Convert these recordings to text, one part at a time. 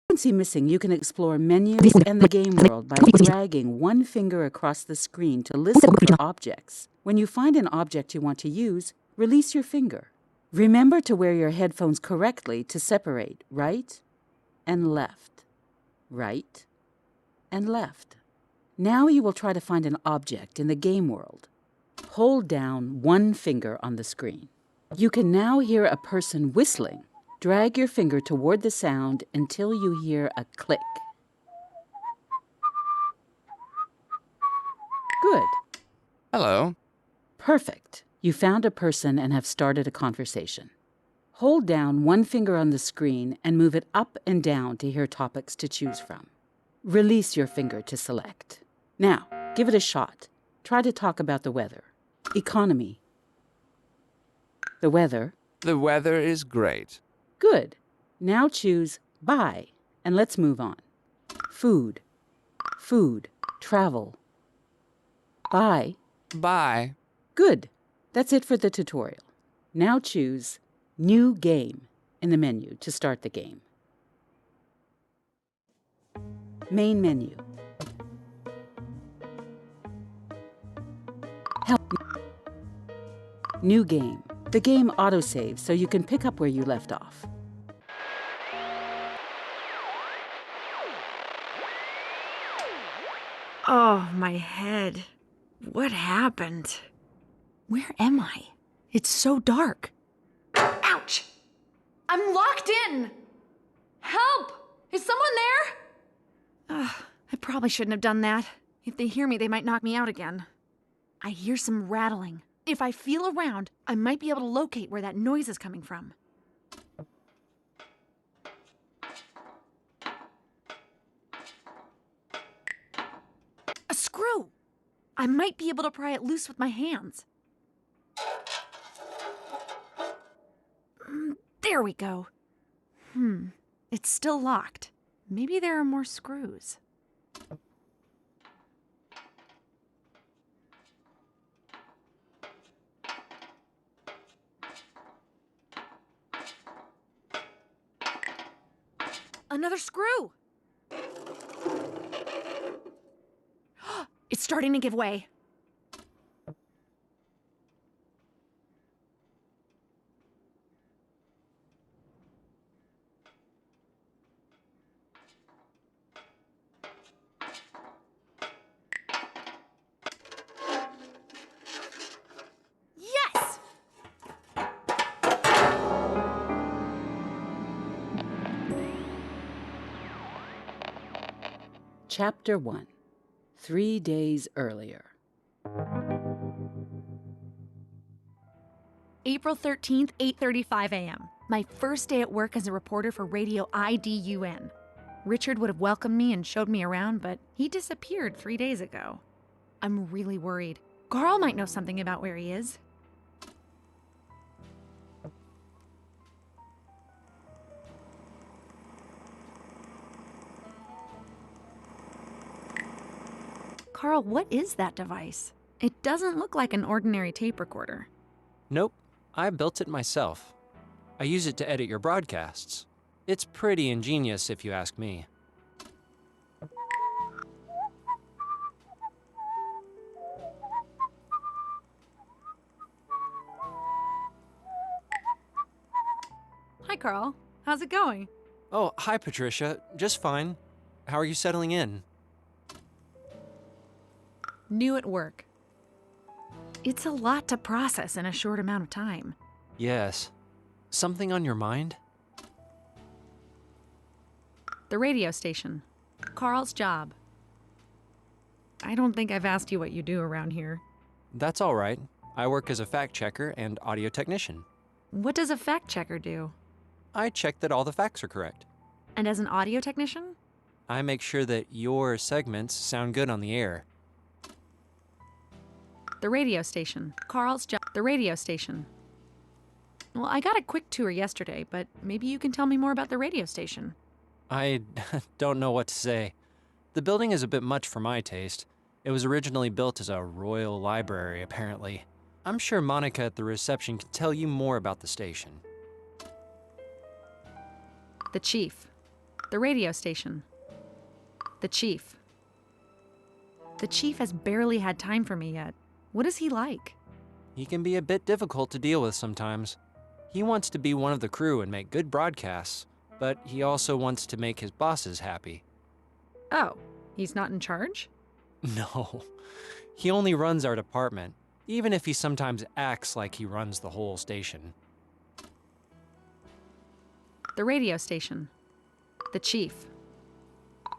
Frequency missing, you can explore menus and the game world by dragging one finger across the screen to listen for objects. When you find an object you want to use, release your finger. Remember to wear your headphones correctly to separate right and left, right and left. Now you will try to find an object in the game world. Hold down one finger on the screen. You can now hear a person whistling. Drag your finger toward the sound until you hear a click. Good. Hello. Perfect. You found a person and have started a conversation. Hold down one finger on the screen and move it up and down to hear topics to choose from. Release your finger to select. Now, give it a shot. Try to talk about the weather. Economy. The weather. The weather is great. Good. Now choose buy, and let's move on. Food. Food. Travel. Buy. Bye. Good. That's it for the tutorial. Now choose New Game in the menu to start the game. Main menu. Help. New Game. The game autosaves so you can pick up where you left off. Oh, my head. What happened? Where am I? It's so dark. Ouch! I'm locked in! Help! Is someone there? I probably shouldn't have done that. If they hear me, they might knock me out again. I hear some rattling. If I feel around, I might be able to locate where that noise is coming from. A screw! I might be able to pry it loose with my hands. There we go. It's still locked. Maybe there are more screws. Another screw! It's starting to give way. Yes! Chapter 1. 3 days earlier. April 13th, 8:35 a.m. My first day at work as a reporter for Radio IDUN. Richard would have welcomed me and showed me around, but he disappeared 3 days ago. I'm really worried. Carl might know something about where he is. Carl, what is that device? It doesn't look like an ordinary tape recorder. Nope, I built it myself. I use it to edit your broadcasts. It's pretty ingenious if you ask me. Hi, Carl. How's it going? Oh, hi Patricia, just fine. How are you settling in? New at work. It's a lot to process in a short amount of time. Yes. Something on your mind? The radio station. Carl's job. I don't think I've asked you what you do around here. That's all right. I work as a fact checker and audio technician. What does a fact checker do? I check that all the facts are correct. And as an audio technician? I make sure that your segments sound good on the air. The radio station. Carl's job. The radio station. Well, I got a quick tour yesterday, but maybe you can tell me more about the radio station. I don't know what to say. The building is a bit much for my taste. It was originally built as a royal library, apparently. I'm sure Monica at the reception can tell you more about the station. The chief. The radio station. The chief. The chief has barely had time for me yet. What is he like? He can be a bit difficult to deal with sometimes. He wants to be one of the crew and make good broadcasts, but he also wants to make his bosses happy. Oh, he's not in charge? No, he only runs our department, even if he sometimes acts like he runs the whole station. The radio station. The chief.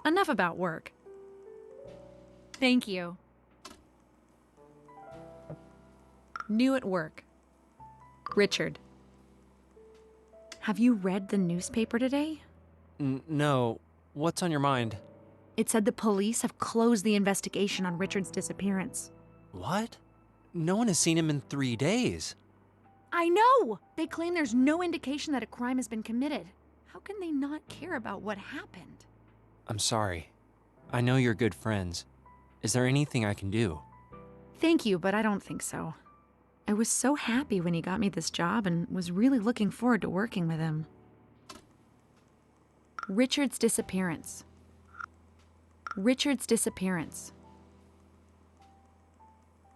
Enough about work. Thank you. New at work. Richard. Have you read the newspaper today? No, what's on your mind? It said the police have closed the investigation on Richard's disappearance. What? No one has seen him in 3 days. I know! They claim there's no indication that a crime has been committed. How can they not care about what happened? I'm sorry. I know you're good friends. Is there anything I can do? Thank you, but I don't think so. I was so happy when he got me this job and was really looking forward to working with him. Richard's disappearance. Richard's disappearance.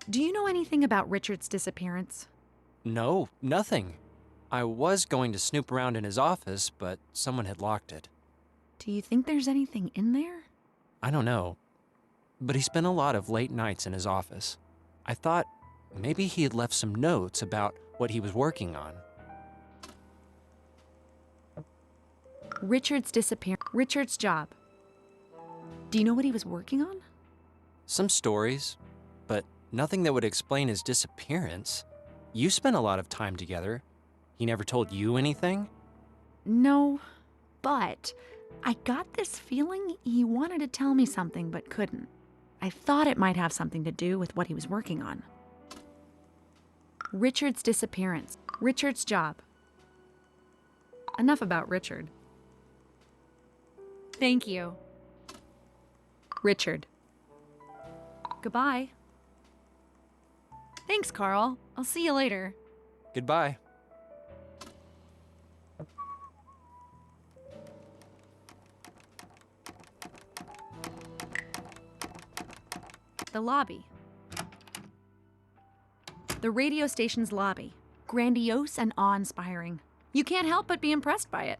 Do you know anything about Richard's disappearance? No, nothing. I was going to snoop around in his office, but someone had locked it. Do you think there's anything in there? I don't know. But he spent a lot of late nights in his office. I thought maybe he had left some notes about what he was working on. Richard's disappearance. Richard's job. Do you know what he was working on? Some stories, but nothing that would explain his disappearance. You spent a lot of time together. He never told you anything? No, but I got this feeling he wanted to tell me something but couldn't. I thought it might have something to do with what he was working on. Richard's disappearance. Richard's job. Enough about Richard. Thank you. Richard. Goodbye. Thanks, Carl. I'll see you later. Goodbye. The lobby. The radio station's lobby. Grandiose and awe-inspiring. You can't help but be impressed by it.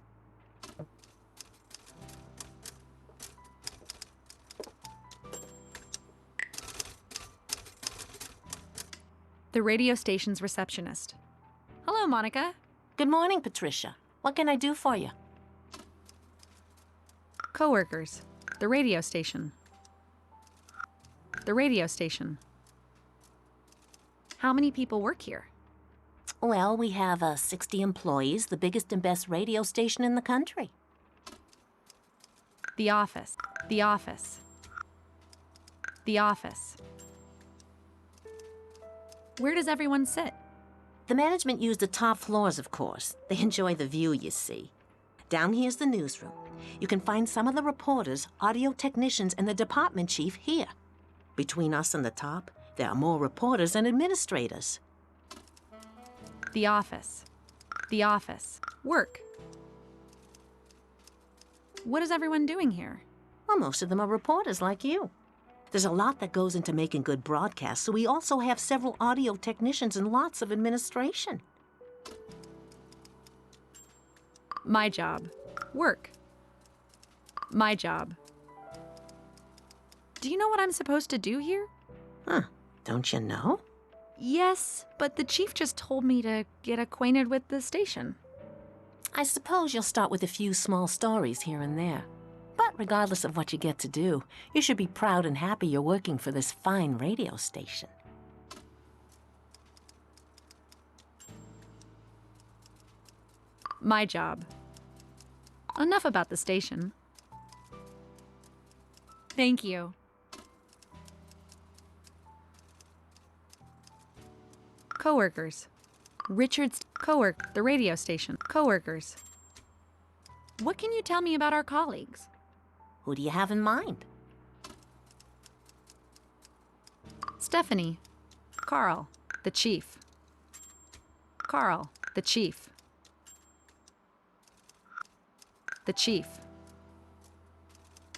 The radio station's receptionist. Hello, Monica. Good morning, Patricia. What can I do for you? Coworkers. The radio station. The radio station. How many people work here? Well, we have 60 employees, the biggest and best radio station in the country. The office. The office. The office. Where does everyone sit? The management use the top floors, of course. They enjoy the view, you see. Down here's the newsroom. You can find some of the reporters, audio technicians, and the department chief here. Between us and the top, there are more reporters and administrators. The office. The office. Work. What is everyone doing here? Well, most of them are reporters like you. There's a lot that goes into making good broadcasts, so we also have several audio technicians and lots of administration. My job. Work. My job. Do you know what I'm supposed to do here? Huh, don't you know? Yes, but the chief just told me to get acquainted with the station. I suppose you'll start with a few small stories here and there. But regardless of what you get to do, you should be proud and happy you're working for this fine radio station. My job. Enough about the station. Thank you. Coworkers. Richard's coworker. The radio station. Coworkers. What can you tell me about our colleagues? Who do you have in mind? Stephanie. Carl. The chief. Carl. The chief. The chief.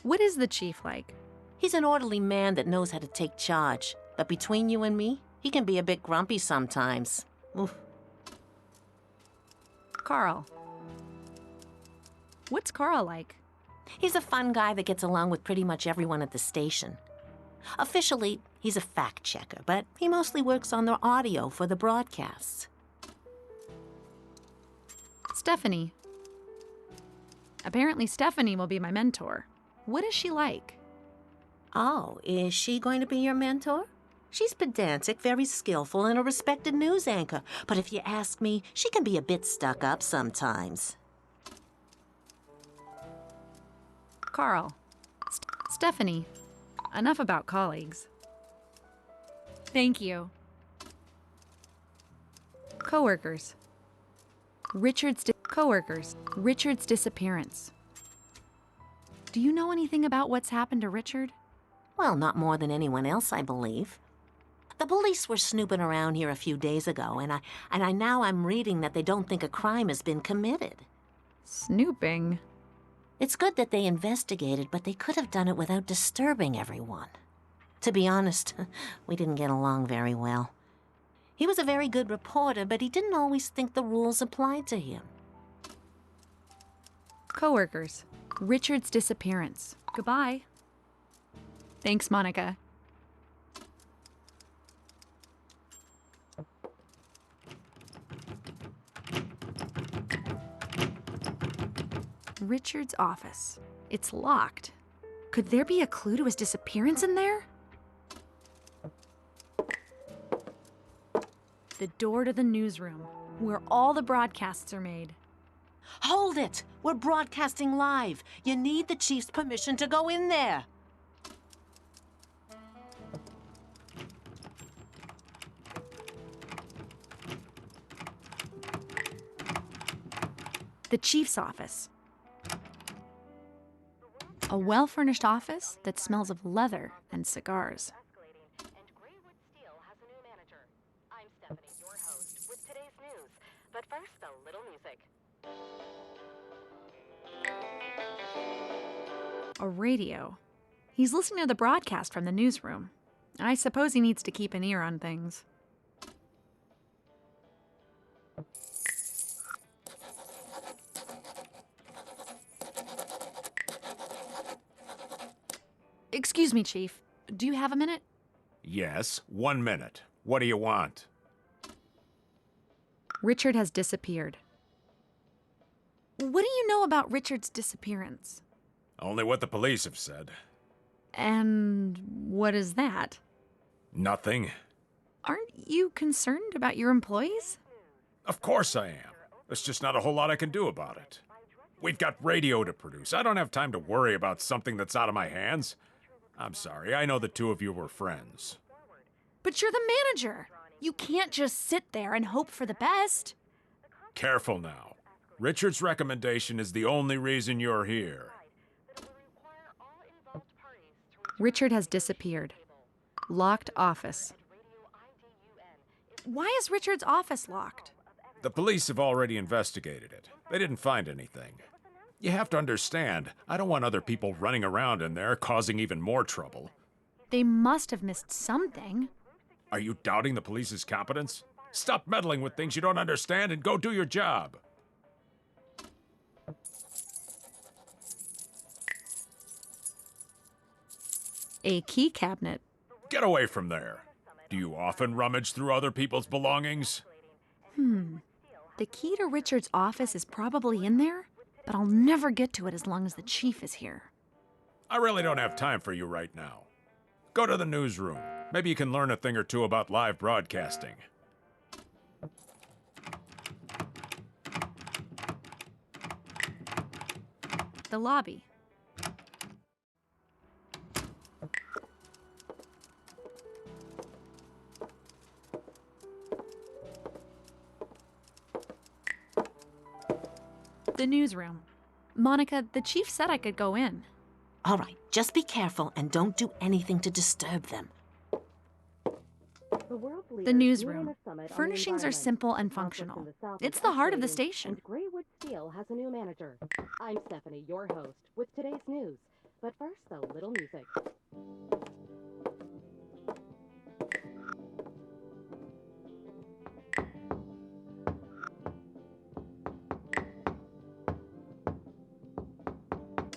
What is the chief like? He's an orderly man that knows how to take charge. But between you and me, he can be a bit grumpy sometimes. Oof. Carl. What's Carl like? He's a fun guy that gets along with pretty much everyone at the station. Officially, he's a fact checker, but he mostly works on the audio for the broadcasts. Stephanie. Apparently Stephanie will be my mentor. What is she like? Oh, is she going to be your mentor? She's pedantic, very skillful, and a respected news anchor. But if you ask me, she can be a bit stuck up sometimes. Carl. Stephanie. Enough about colleagues. Thank you. Coworkers. Richard's disappearance. Do you know anything about what's happened to Richard? Well, not more than anyone else, I believe. The police were snooping around here a few days ago, and I'm reading that they don't think a crime has been committed. Snooping. It's good that they investigated, but they could have done it without disturbing everyone. To be honest, we didn't get along very well. He was a very good reporter, but he didn't always think the rules applied to him. Coworkers. Richard's disappearance. Goodbye. Thanks, Monica. Richard's office. It's locked. Could there be a clue to his disappearance in there? The door to the newsroom, where all the broadcasts are made. Hold it! We're broadcasting live. You need the chief's permission to go in there. The chief's office. A well-furnished office that smells of leather and cigars. And Graywood Steel has a new manager. I'm Stephanie, your host, with today's news. But first, a little music. A radio. He's listening to the broadcast from the newsroom. I suppose he needs to keep an ear on things. Excuse me, Chief. Do you have a minute? Yes, 1 minute. What do you want? Richard has disappeared. What do you know about Richard's disappearance? Only what the police have said. And what is that? Nothing. Aren't you concerned about your employees? Of course I am. There's just not a whole lot I can do about it. We've got radio to produce. I don't have time to worry about something that's out of my hands. I'm sorry, I know the two of you were friends. But you're the manager. You can't just sit there and hope for the best. Careful now. Richard's recommendation is the only reason you're here. Richard has disappeared. Locked office. Why is Richard's office locked? The police have already investigated it. They didn't find anything. You have to understand, I don't want other people running around in there causing even more trouble. They must have missed something. Are you doubting the police's competence? Stop meddling with things you don't understand and go do your job. A key cabinet. Get away from there. Do you often rummage through other people's belongings? The key to Richard's office is probably in there, but I'll never get to it as long as the chief is here. I really don't have time for you right now. Go to the newsroom. Maybe you can learn a thing or two about live broadcasting. The lobby. The newsroom. Monica, the chief said I could go in. All right, just be careful and don't do anything to disturb them. The newsroom. Furnishings are simple and functional. It's the heart of the station. And Graywood Steel has a new manager. I'm Stephanie, your host, with today's news. But first, a little music.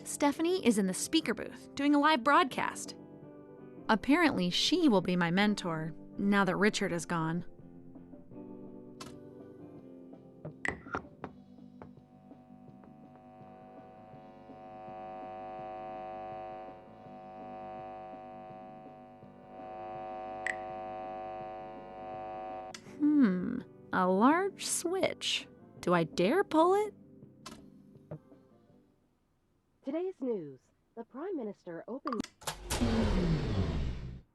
Stephanie is in the speaker booth doing a live broadcast. Apparently, she will be my mentor now that Richard is gone. A large switch. Do I dare pull it? Today's news. The Prime Minister opened...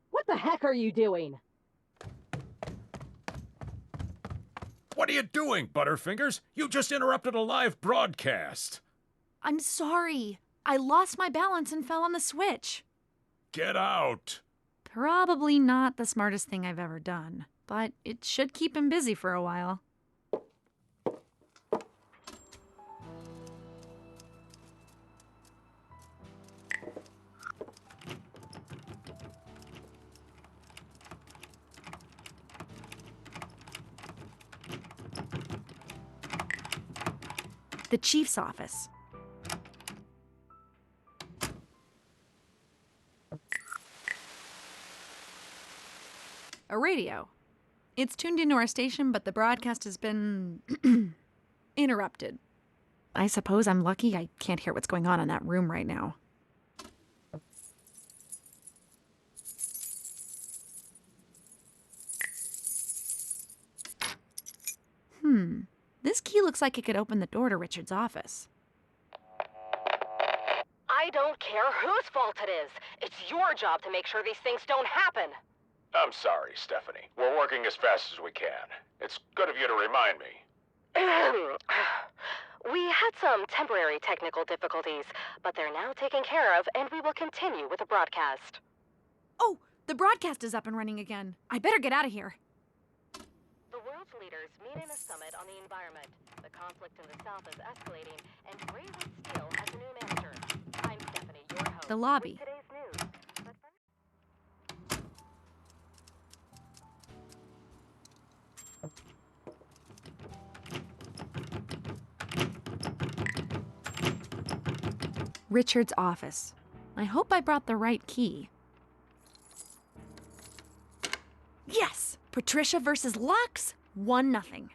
What the heck are you doing? What are you doing, Butterfingers? You just interrupted a live broadcast. I'm sorry. I lost my balance and fell on the switch. Get out. Probably not the smartest thing I've ever done, but it should keep him busy for a while. The chief's office. A radio. It's tuned into our station, but the broadcast has been interrupted. I suppose I'm lucky I can't hear what's going on in that room right now. This key looks like it could open the door to Richard's office. I don't care whose fault it is. It's your job to make sure these things don't happen. I'm sorry, Stephanie. We're working as fast as we can. It's good of you to remind me. We had some temporary technical difficulties, but they're now taken care of, and we will continue with the broadcast. Oh, the broadcast is up and running again. I better get out of here. The world's leaders meet in a summit on the environment. The conflict in the south is escalating, and Graywood Steel has a new manager. I'm Stephanie, your host. The lobby. With today's news. But first... Richard's office. I hope I brought the right key. Yes! Patricia versus Lux, 1-0.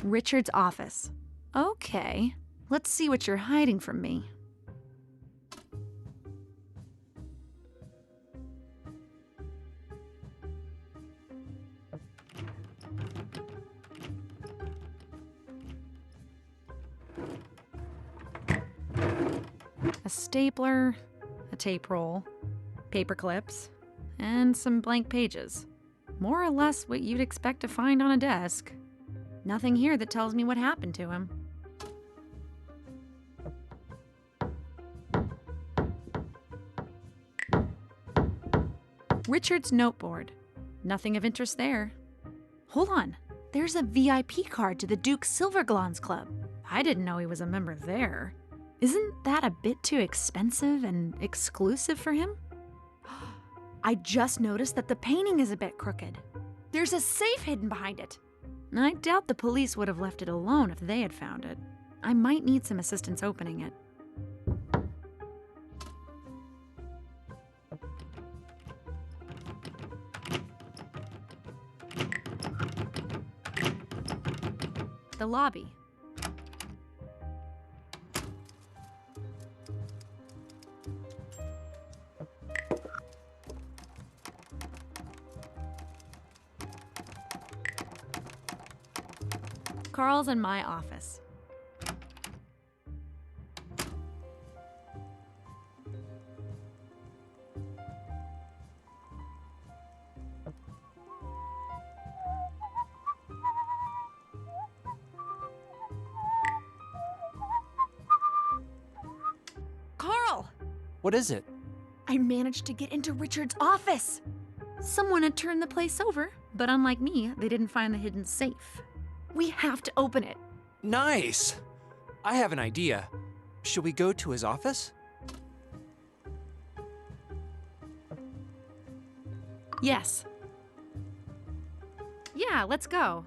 Richard's office. Okay, let's see what you're hiding from me. A stapler, a tape roll, paper clips, and some blank pages. More or less what you'd expect to find on a desk. Nothing here that tells me what happened to him. Richard's noteboard. Nothing of interest there. Hold on. There's a VIP card to the Duke Silverglans Club. I didn't know he was a member there. Isn't that a bit too expensive and exclusive for him? I just noticed that the painting is a bit crooked. There's a safe hidden behind it. I doubt the police would have left it alone if they had found it. I might need some assistance opening it. The lobby. Carl's in my office. Carl! What is it? I managed to get into Richard's office. Someone had turned the place over, but unlike me, they didn't find the hidden safe. We have to open it. Nice! I have an idea. Should we go to his office? Yes. Yeah, let's go.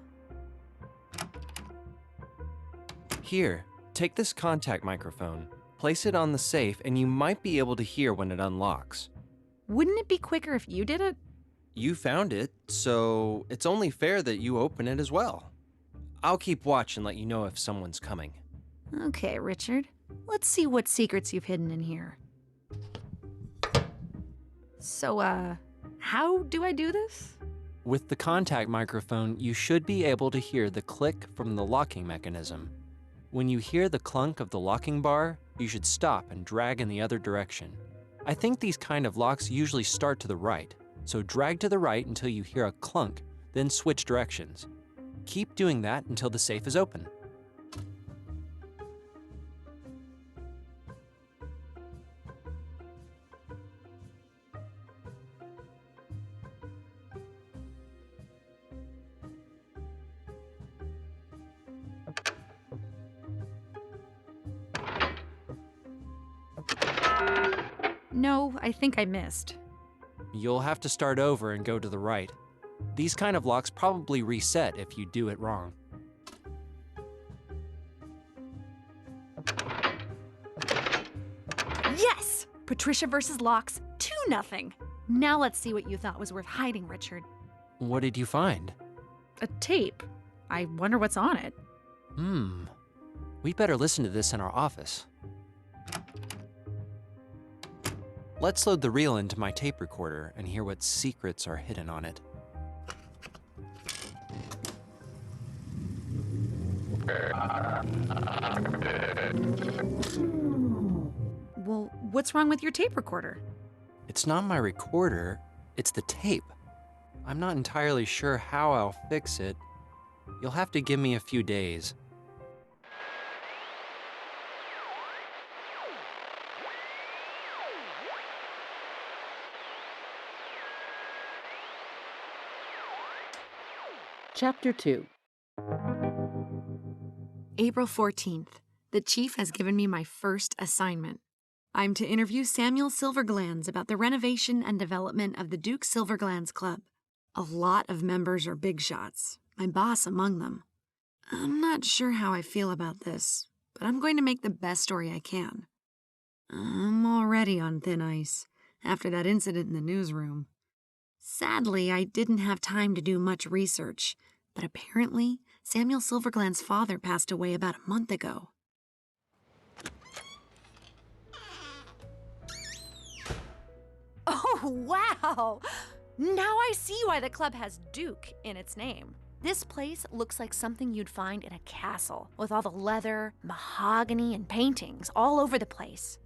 Here, take this contact microphone. Place it on the safe and you might be able to hear when it unlocks. Wouldn't it be quicker if you did it? You found it, so it's only fair that you open it as well. I'll keep watch and let you know if someone's coming. Okay, Richard. Let's see what secrets you've hidden in here. So, how do I do this? With the contact microphone, you should be able to hear the click from the locking mechanism. When you hear the clunk of the locking bar, you should stop and drag in the other direction. I think these kind of locks usually start to the right, so drag to the right until you hear a clunk, then switch directions. Keep doing that until the safe is open. No, I think I missed. You'll have to start over and go to the right. These kind of locks probably reset if you do it wrong. Yes! Patricia versus locks, 2-0. Now let's see what you thought was worth hiding, Richard. What did you find? A tape. I wonder what's on it. We'd better listen to this in our office. Let's load the reel into my tape recorder and hear what secrets are hidden on it. Well, what's wrong with your tape recorder? It's not my recorder, it's the tape. I'm not entirely sure how I'll fix it. You'll have to give me a few days. Chapter 2. April 14th. The chief has given me my first assignment. I'm to interview Samuel Silverglands about the renovation and development of the Duke Silverglands Club. A lot of members are big shots, my boss among them. I'm not sure how I feel about this, but I'm going to make the best story I can. I'm already on thin ice after that incident in the newsroom. Sadly, I didn't have time to do much research, but apparently Samuel Silvergland's father passed away about a month ago. Oh, wow! Now I see why the club has Duke in its name. This place looks like something you'd find in a castle, with all the leather, mahogany, and paintings all over the place.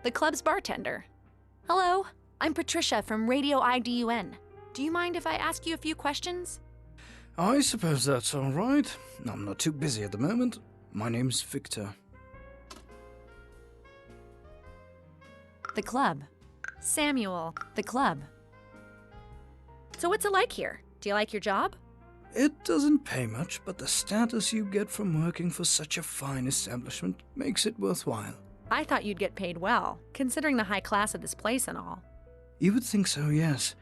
The club's bartender. Hello, I'm Patricia from Radio IDUN. Do you mind if I ask you a few questions? I suppose that's all right. I'm not too busy at the moment. My name's Victor. The club. Samuel, the club. So what's it like here? Do you like your job? It doesn't pay much, but the status you get from working for such a fine establishment makes it worthwhile. I thought you'd get paid well, considering the high class of this place and all. You would think so, yes.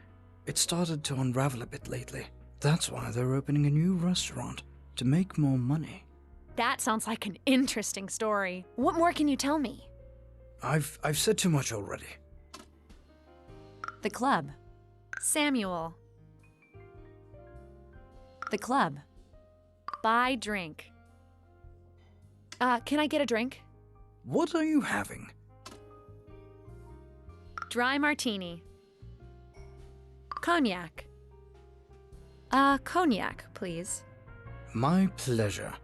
It started to unravel a bit lately. That's why they're opening a new restaurant, to make more money. That sounds like an interesting story. What more can you tell me? I've said too much already. The club. Samuel. The club. Buy drink. Can I get a drink? What are you having? Dry martini. Cognac. Cognac, please. My pleasure.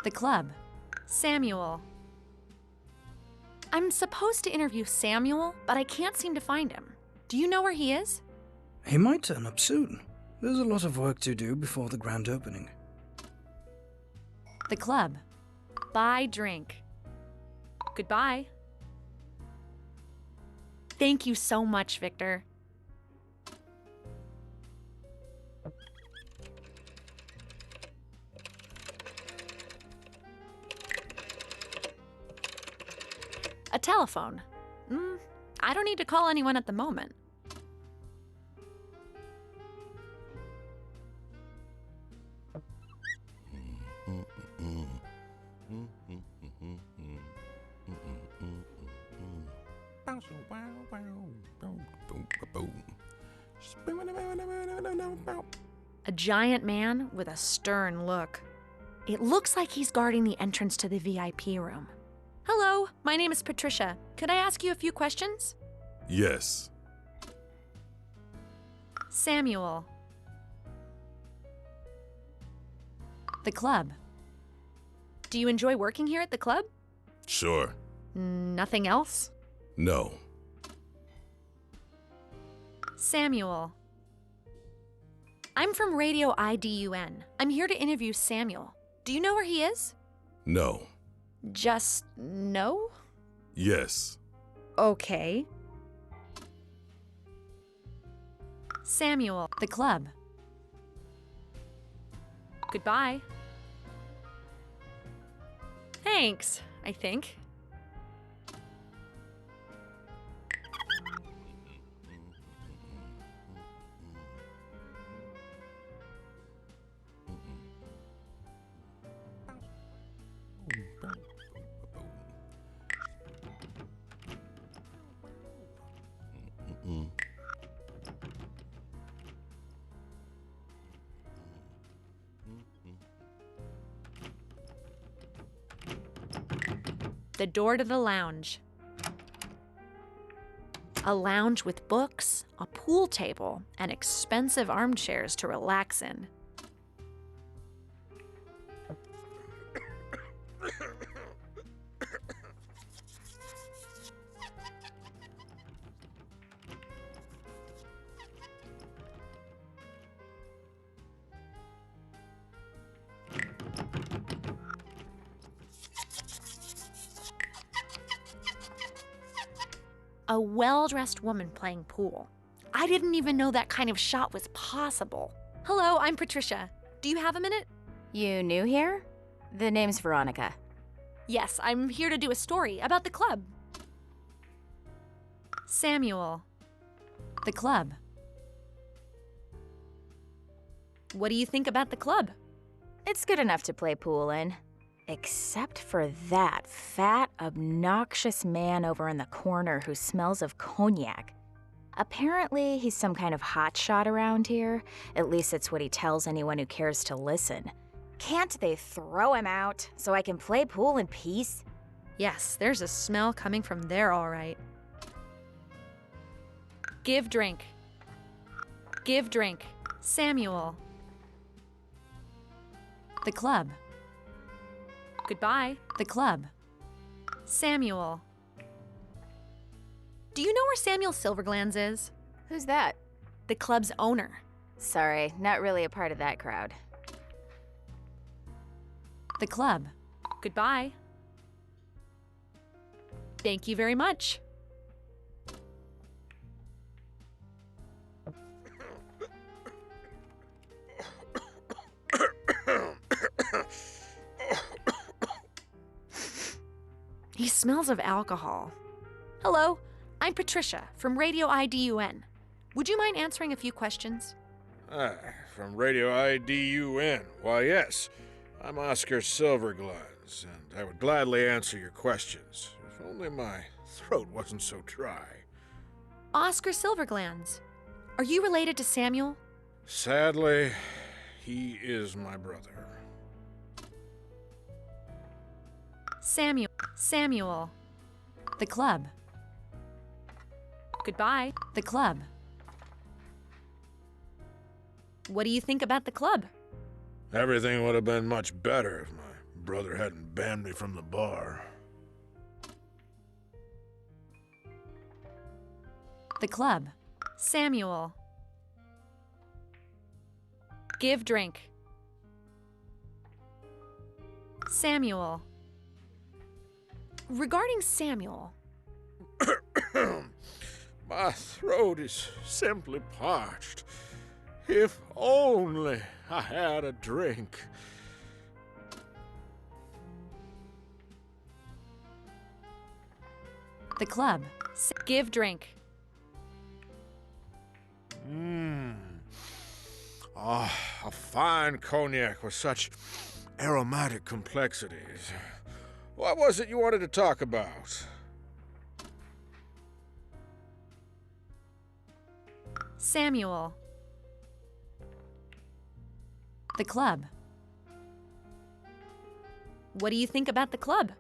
The club. Samuel. I'm supposed to interview Samuel, but I can't seem to find him. Do you know where he is? He might turn up soon. There's a lot of work to do before the grand opening. The club. Buy drink. Goodbye. Thank you so much, Victor. A telephone. I don't need to call anyone at the moment. A giant man with a stern look. It looks like he's guarding the entrance to the VIP room. Hello, my name is Patricia. Could I ask you a few questions? Yes. Samuel. The club. Do you enjoy working here at the club? Sure. Nothing else? No. Samuel. I'm from Radio IDUN. I'm here to interview Samuel. Do you know where he is? No. Just no? Yes. Okay. Samuel. The club. Goodbye. Thanks, I think. The door to the lounge. A lounge with books, a pool table, and expensive armchairs to relax in. A well-dressed woman playing pool. I didn't even know that kind of shot was possible. Hello, I'm Patricia. Do you have a minute? You new here? The name's Veronica. Yes, I'm here to do a story about the club. Samuel. The club. What do you think about the club? It's good enough to play pool in. Except for that fat, obnoxious man over in the corner who smells of cognac. Apparently, he's some kind of hotshot around here. At least it's what he tells anyone who cares to listen. Can't they throw him out so I can play pool in peace? Yes, there's a smell coming from there, all right. Give drink. Give drink. Samuel. The club. Goodbye. The club. Samuel. Do you know where Samuel Silverglands is? Who's that? The club's owner. Sorry, not really a part of that crowd. The club. Goodbye. Thank you very much. He smells of alcohol. Hello, I'm Patricia from Radio IDUN. Would you mind answering a few questions? From Radio IDUN. Why, yes. I'm Oscar Silverglands, and I would gladly answer your questions, if only my throat wasn't so dry. Oscar Silverglands. Are you related to Samuel? Sadly, he is my brother. Samuel. The club. Goodbye. The club. What do you think about the club? Everything would have been much better if my brother hadn't banned me from the bar. The club. Samuel. Give drink. Samuel. Regarding Samuel. My throat is simply parched. If only I had a drink. The club. Give drink. A fine cognac with such aromatic complexities. What was it you wanted to talk about? Samuel. The club. What do you think about the club?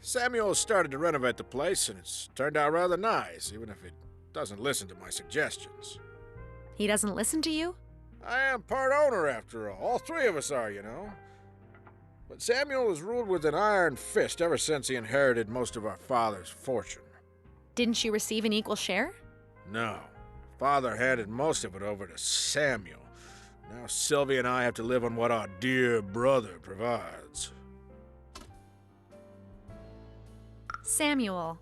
Samuel started to renovate the place, and it's turned out rather nice, even if it doesn't listen to my suggestions. He doesn't listen to you? I am part owner, after all. All three of us are, you know. But Samuel has ruled with an iron fist ever since he inherited most of our father's fortune. Didn't you receive an equal share? No. Father handed most of it over to Samuel. Now Sylvia and I have to live on what our dear brother provides. Samuel.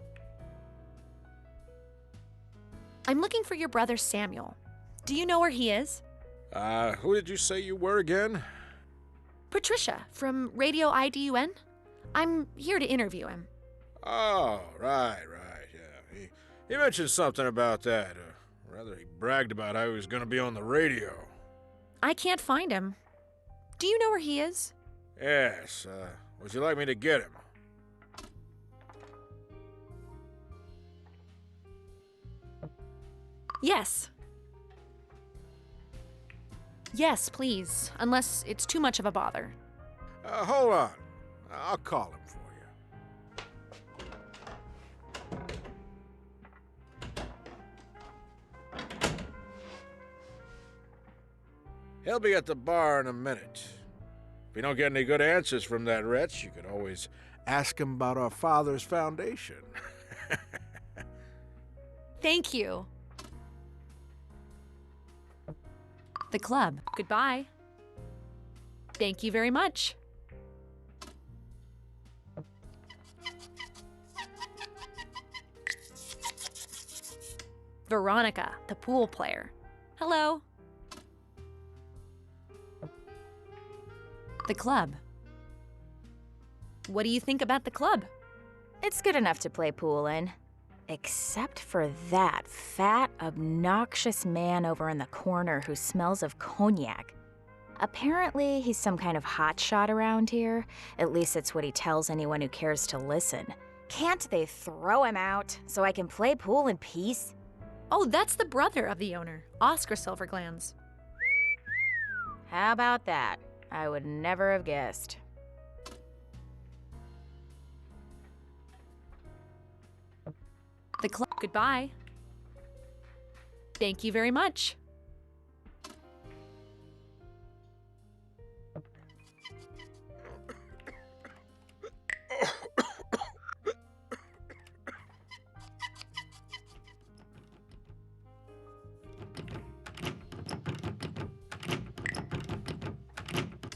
I'm looking for your brother Samuel. Do you know where he is? Who did you say you were again? Patricia, from Radio IDUN. I'm here to interview him. Oh, right, yeah. He mentioned something about that. Rather, he bragged about how he was going to be on the radio. I can't find him. Do you know where he is? Yes, would you like me to get him? Yes. Yes, please, unless it's too much of a bother. Hold on. I'll call him for you. He'll be at the bar in a minute. If you don't get any good answers from that wretch, you could always ask him about our father's foundation. Thank you. The club. Goodbye. Thank you very much. Veronica, the pool player. Hello. The club. What do you think about the club? It's good enough to play pool in. Except for that fat, obnoxious man over in the corner who smells of cognac. Apparently, he's some kind of hotshot around here. At least it's what he tells anyone who cares to listen. Can't they throw him out so I can play pool in peace? Oh, that's the brother of the owner, Oscar Silverglands. How about that? I would never have guessed. The club. Goodbye. Thank you very much.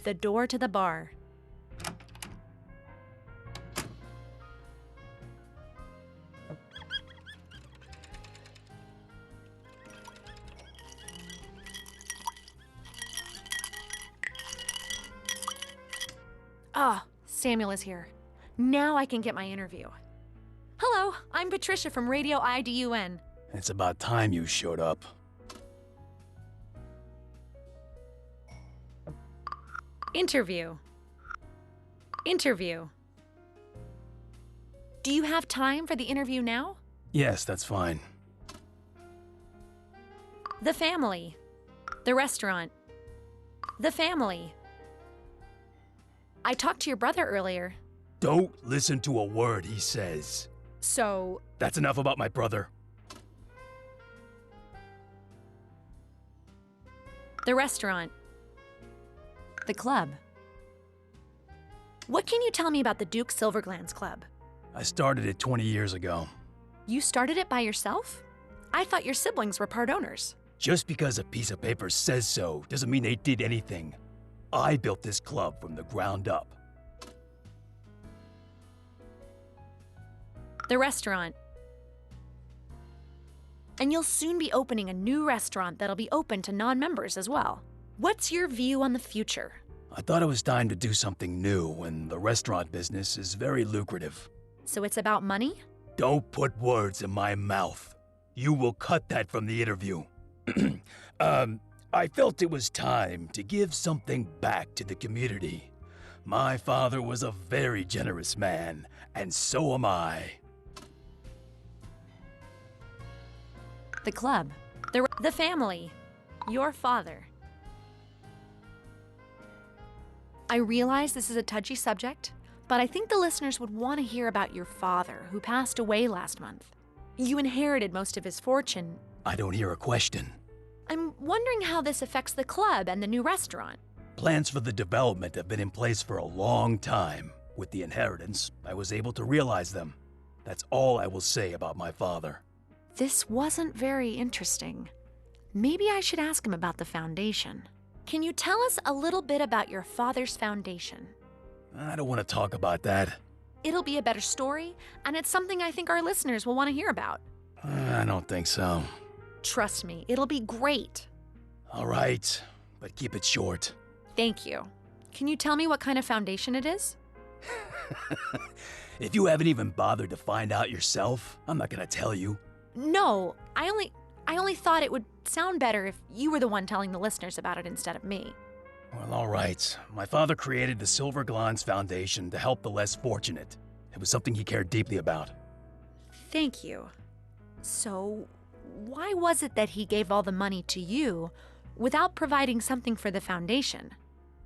The door to the bar. Ah, Samuel is here. Now I can get my interview. Hello, I'm Patricia from Radio IDUN. It's about time you showed up. Interview. Interview. Do you have time for the interview now? Yes, that's fine. The family. The restaurant. The family. I talked to your brother earlier. Don't listen to a word he says. So... That's enough about my brother. The restaurant. The club. What can you tell me about the Duke Silverglands Club? I started it 20 years ago. You started it by yourself? I thought your siblings were part owners. Just because a piece of paper says so doesn't mean they did anything. I built this club from the ground up. The restaurant. And you'll soon be opening a new restaurant that'll be open to non-members as well. What's your view on the future? I thought it was time to do something new, and the restaurant business is very lucrative. So it's about money? Don't put words in my mouth. You will cut that from the interview. I felt it was time to give something back to the community. My father was a very generous man, and so am I. The club. The family. Your father. I realize this is a touchy subject, but I think the listeners would want to hear about your father, who passed away last month. You inherited most of his fortune. I don't hear a question. I'm wondering how this affects the club and the new restaurant. Plans for the development have been in place for a long time. With the inheritance, I was able to realize them. That's all I will say about my father. This wasn't very interesting. Maybe I should ask him about the foundation. Can you tell us a little bit about your father's foundation? I don't want to talk about that. It'll be a better story, and it's something I think our listeners will want to hear about. I don't think so. Trust me, it'll be great. All right, but keep it short. Thank you. Can you tell me what kind of foundation it is? If you haven't even bothered to find out yourself, I'm not gonna tell you. No, I only thought it would sound better if you were the one telling the listeners about it instead of me. Well, all right. My father created the Silver Glans Foundation to help the less fortunate. It was something he cared deeply about. Thank you. So, why was it that he gave all the money to you without providing something for the foundation?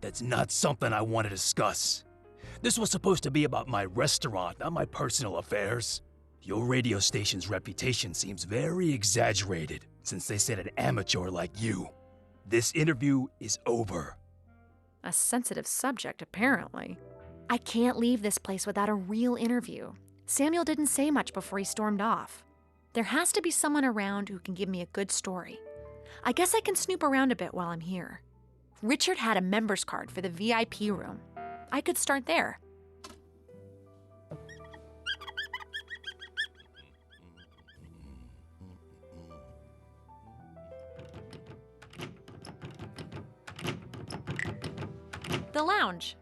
That's not something I want to discuss. This was supposed to be about my restaurant, not my personal affairs. Your radio station's reputation seems very exaggerated since they said an amateur like you. This interview is over. A sensitive subject, apparently. I can't leave this place without a real interview. Samuel didn't say much before he stormed off. There has to be someone around who can give me a good story. I guess I can snoop around a bit while I'm here. Richard had a member's card for the VIP room. I could start there. The lounge.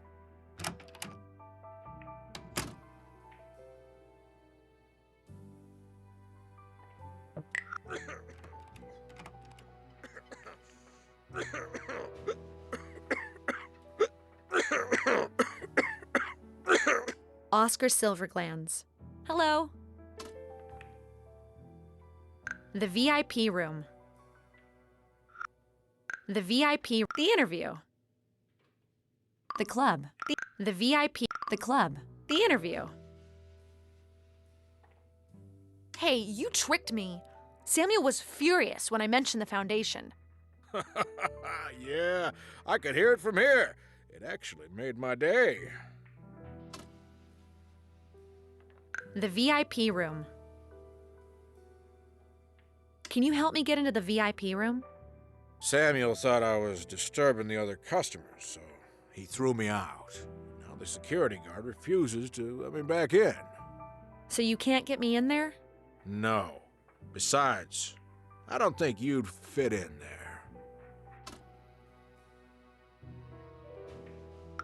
Oscar Silverglands. Hello. The VIP room. The VIP. The interview. The club. The VIP. The club. The interview. Hey, you tricked me. Samuel was furious when I mentioned the foundation. Yeah, I could hear it from here. It actually made my day. The VIP room. Can you help me get into the VIP room? Samuel thought I was disturbing the other customers, so he threw me out. Now the security guard refuses to let me back in. So you can't get me in there? No. Besides, I don't think you'd fit in there.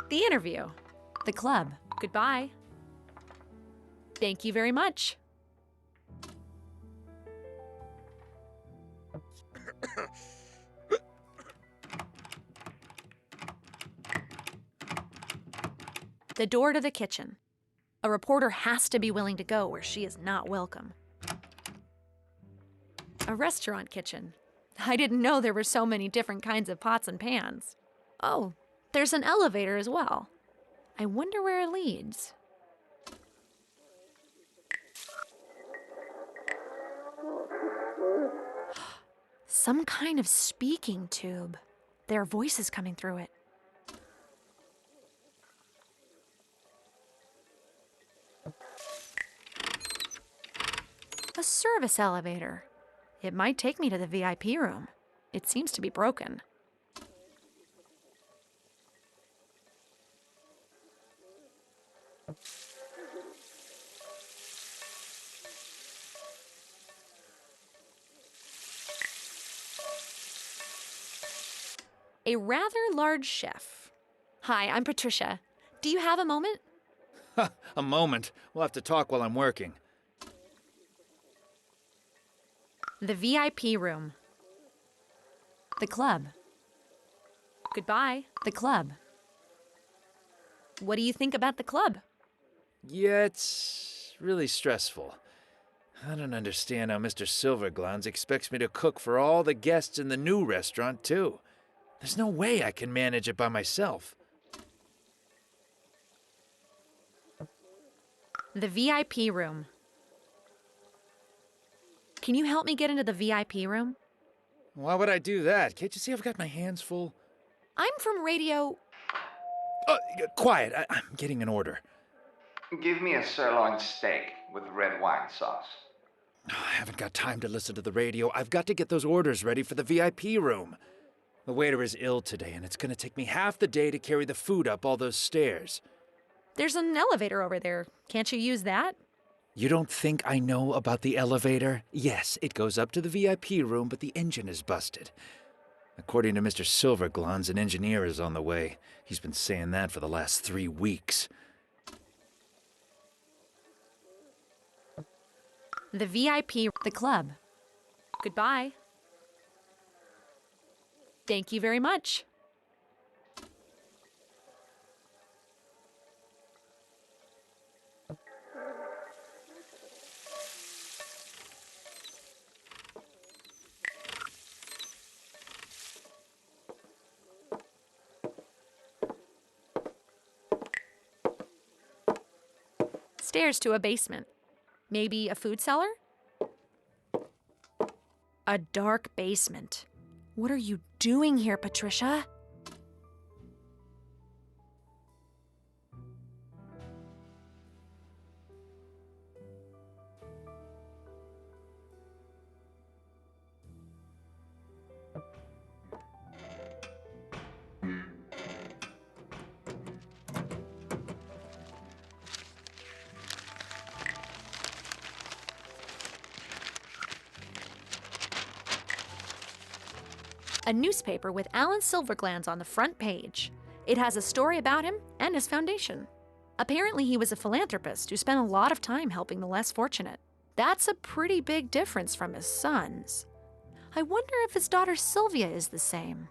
The interview. The club. Goodbye. Thank you very much. The door to the kitchen. A reporter has to be willing to go where she is not welcome. A restaurant kitchen. I didn't know there were so many different kinds of pots and pans. Oh, there's an elevator as well. I wonder where it leads. Some kind of speaking tube. There are voices coming through it. A service elevator. It might take me to the VIP room. It seems to be broken. a rather large chef. Hi, I'm Patricia. Do you have a moment? A moment. We'll have to talk while I'm working. The VIP room. The club. Goodbye. The club. What do you think about the club? Yeah, it's really stressful. I don't understand how Mr. Silverglans expects me to cook for all the guests in the new restaurant, too. There's no way I can manage it by myself. The VIP room. Can you help me get into the VIP room? Why would I do that? Can't you see I've got my hands full? I'm from radio. Quiet. I'm getting an order. Give me a sirloin steak with red wine sauce. I haven't got time to listen to the radio. I've got to get those orders ready for the VIP room. The waiter is ill today, and it's going to take me half the day to carry the food up all those stairs. There's an elevator over there. Can't you use that? You don't think I know about the elevator? Yes, it goes up to the VIP room, but the engine is busted. According to Mr. Silverglans, an engineer is on the way. He's been saying that for the last 3 weeks. The VIP, the club. Goodbye. Thank you very much. Stairs to a basement. Maybe a food cellar? A dark basement. What are you doing here, Patricia? A newspaper with Alan Silverglans on the front page. It has a story about him and his foundation. Apparently, he was a philanthropist who spent a lot of time helping the less fortunate. That's a pretty big difference from his sons. I wonder if his daughter Sylvia is the same.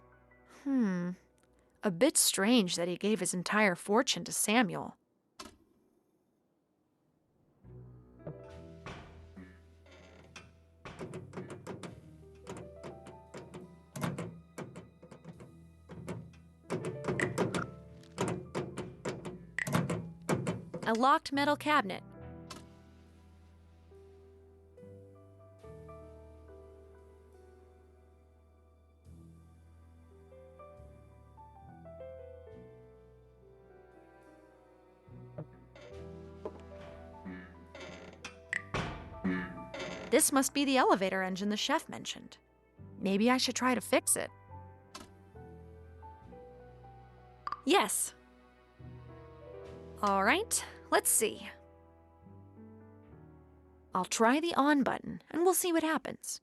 A bit strange that he gave his entire fortune to Samuel. A locked metal cabinet. This must be the elevator engine the chef mentioned. Maybe I should try to fix it. Yes. All right, let's see. I'll try the on button, and we'll see what happens.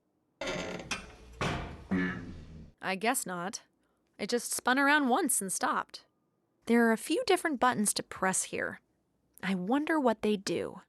I guess not. It just spun around once and stopped. There are a few different buttons to press here. I wonder what they do.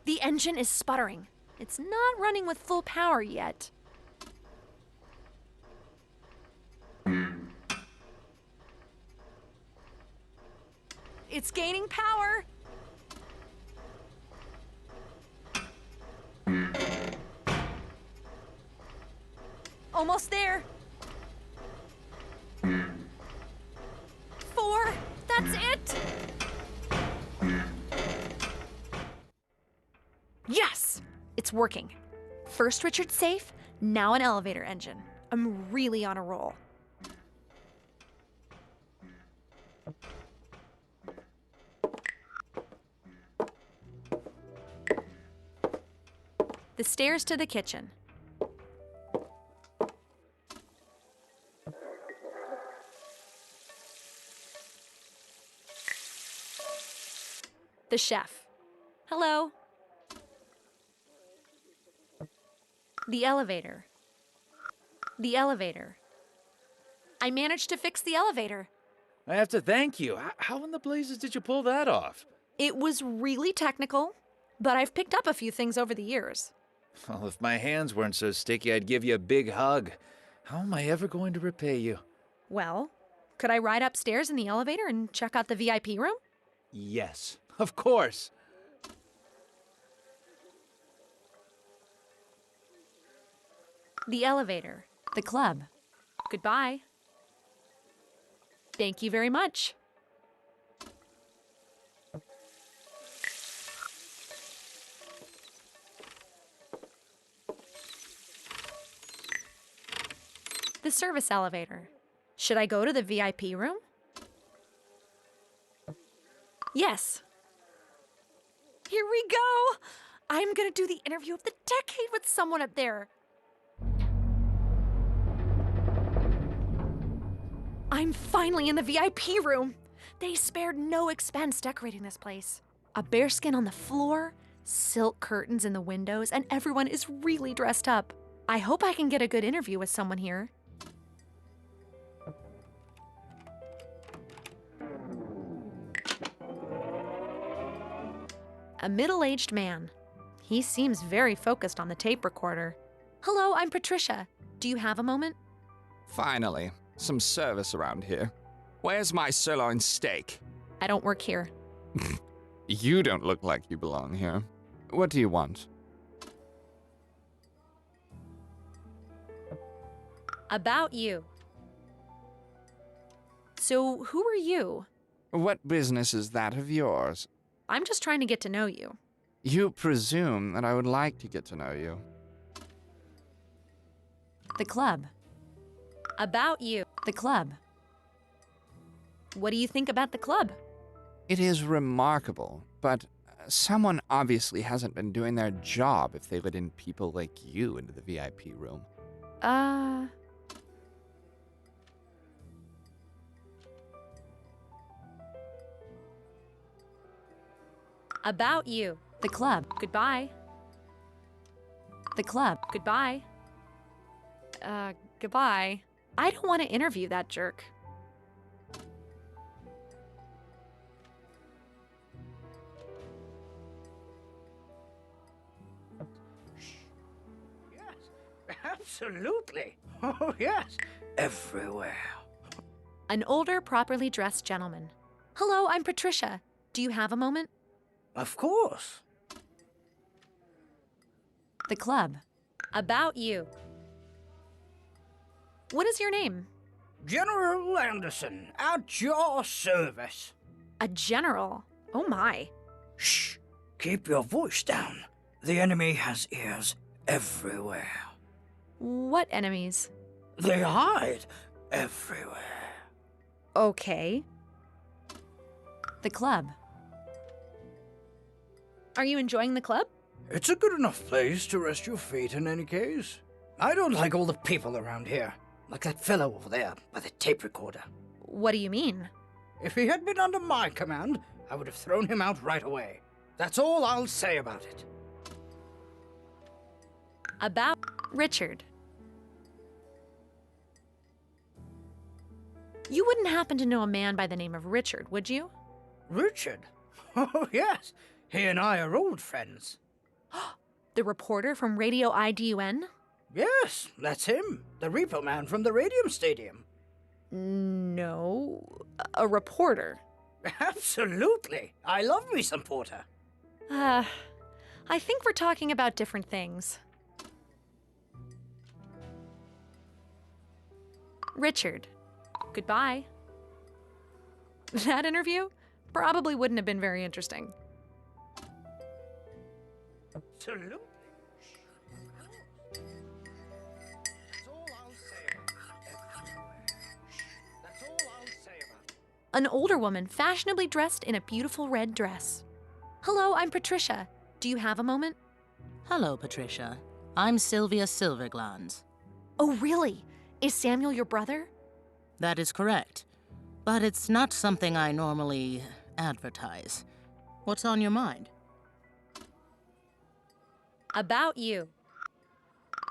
The engine is sputtering. It's not running with full power yet. It's gaining power. Almost there. 4. That's it. Yes! It's working. First Richard's safe, now an elevator engine. I'm really on a roll. The stairs to the kitchen. The chef. Hello. The elevator. The elevator. I managed to fix the elevator. I have to thank you. How in the blazes did you pull that off? It was really technical, but I've picked up a few things over the years. Well, if my hands weren't so sticky, I'd give you a big hug. How am I ever going to repay you? Well, could I ride upstairs in the elevator and check out the VIP room? Yes, of course. The elevator. The club. Goodbye. Thank you very much. The service elevator. Should I go to the VIP room? Yes. Here we go! I'm gonna do the interview of the decade with someone up there. I'm finally in the VIP room. They spared no expense decorating this place. A bearskin on the floor, silk curtains in the windows, and everyone is really dressed up. I hope I can get a good interview with someone here. A middle-aged man. He seems very focused on the tape recorder. Hello, I'm Patricia. Do you have a moment? Finally, some service around here. Where's my sirloin steak? I don't work here. You don't look like you belong here. What do you want? About you. So, who are you? What business is that of yours? I'm just trying to get to know you. You presume that I would like to get to know you. The club. About you. The club. What do you think about the club? It is remarkable, but someone obviously hasn't been doing their job if they let in people like you into the VIP room. About you. The club. Goodbye. The club. Goodbye. Goodbye. I don't want to interview that jerk. Yes, absolutely. Oh, yes, everywhere. An older, properly dressed gentleman. Hello, I'm Patricia. Do you have a moment? Of course. The club. About you. What is your name? General Anderson, at your service. A general? Oh my. Shh. Keep your voice down. The enemy has ears everywhere. What enemies? They hide everywhere. Okay. The club. Are you enjoying the club? It's a good enough place to rest your feet in any case. I don't like all the people around here. Like that fellow over there by the tape recorder. What do you mean? If he had been under my command, I would have thrown him out right away. That's all I'll say about it. About Richard. You wouldn't happen to know a man by the name of Richard, would you? Richard? Oh, yes. He and I are old friends. The reporter from Radio IDUN? Yes, that's him. The repo man from the Radium Stadium. No, a reporter. Absolutely. I love me some porter. I think we're talking about different things. Richard. Goodbye. That interview probably wouldn't have been very interesting. Absolutely. That's all I'll say about it. That's all I'll say about it. An older woman fashionably dressed in a beautiful red dress. Hello, I'm Patricia. Do you have a moment? Hello, Patricia. I'm Sylvia Silverglans. Oh, really? Is Samuel your brother? That is correct. But it's not something I normally advertise. What's on your mind? About you.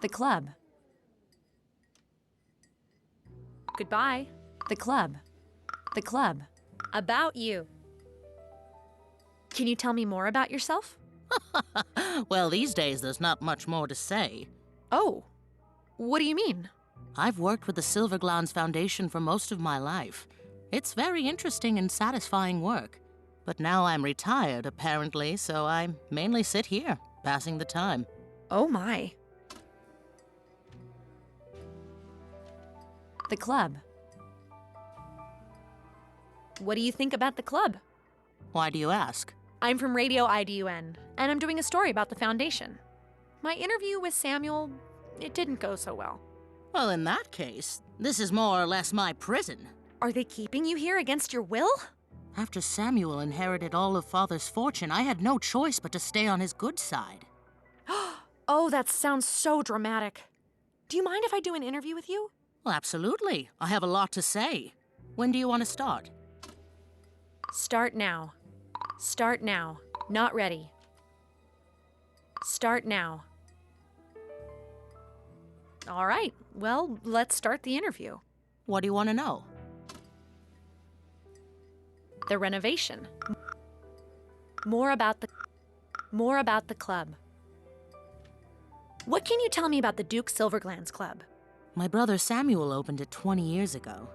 The club. Goodbye. The club. The club. About you. Can you tell me more about yourself? Well, these days there's not much more to say. Oh, what do you mean? I've worked with the Silverglans Foundation for most of my life. It's very interesting and satisfying work. But now I'm retired, apparently, so I mainly sit here, passing the time. Oh my. The club. What do you think about the club? Why do you ask? I'm from Radio IDUN, and I'm doing a story about the Foundation. My interview with Samuel, it didn't go so well. Well, in that case, this is more or less my prison. Are they keeping you here against your will? After Samuel inherited all of Father's fortune, I had no choice but to stay on his good side. Oh, that sounds so dramatic. Do you mind if I do an interview with you? Well, absolutely. I have a lot to say. When do you want to start? Start now. Start now. Not ready. Start now. All right, well, let's start the interview. What do you want to know? The renovation. More about the club. What can you tell me about the Duke Silverglans Club? My brother Samuel opened it 20 years ago.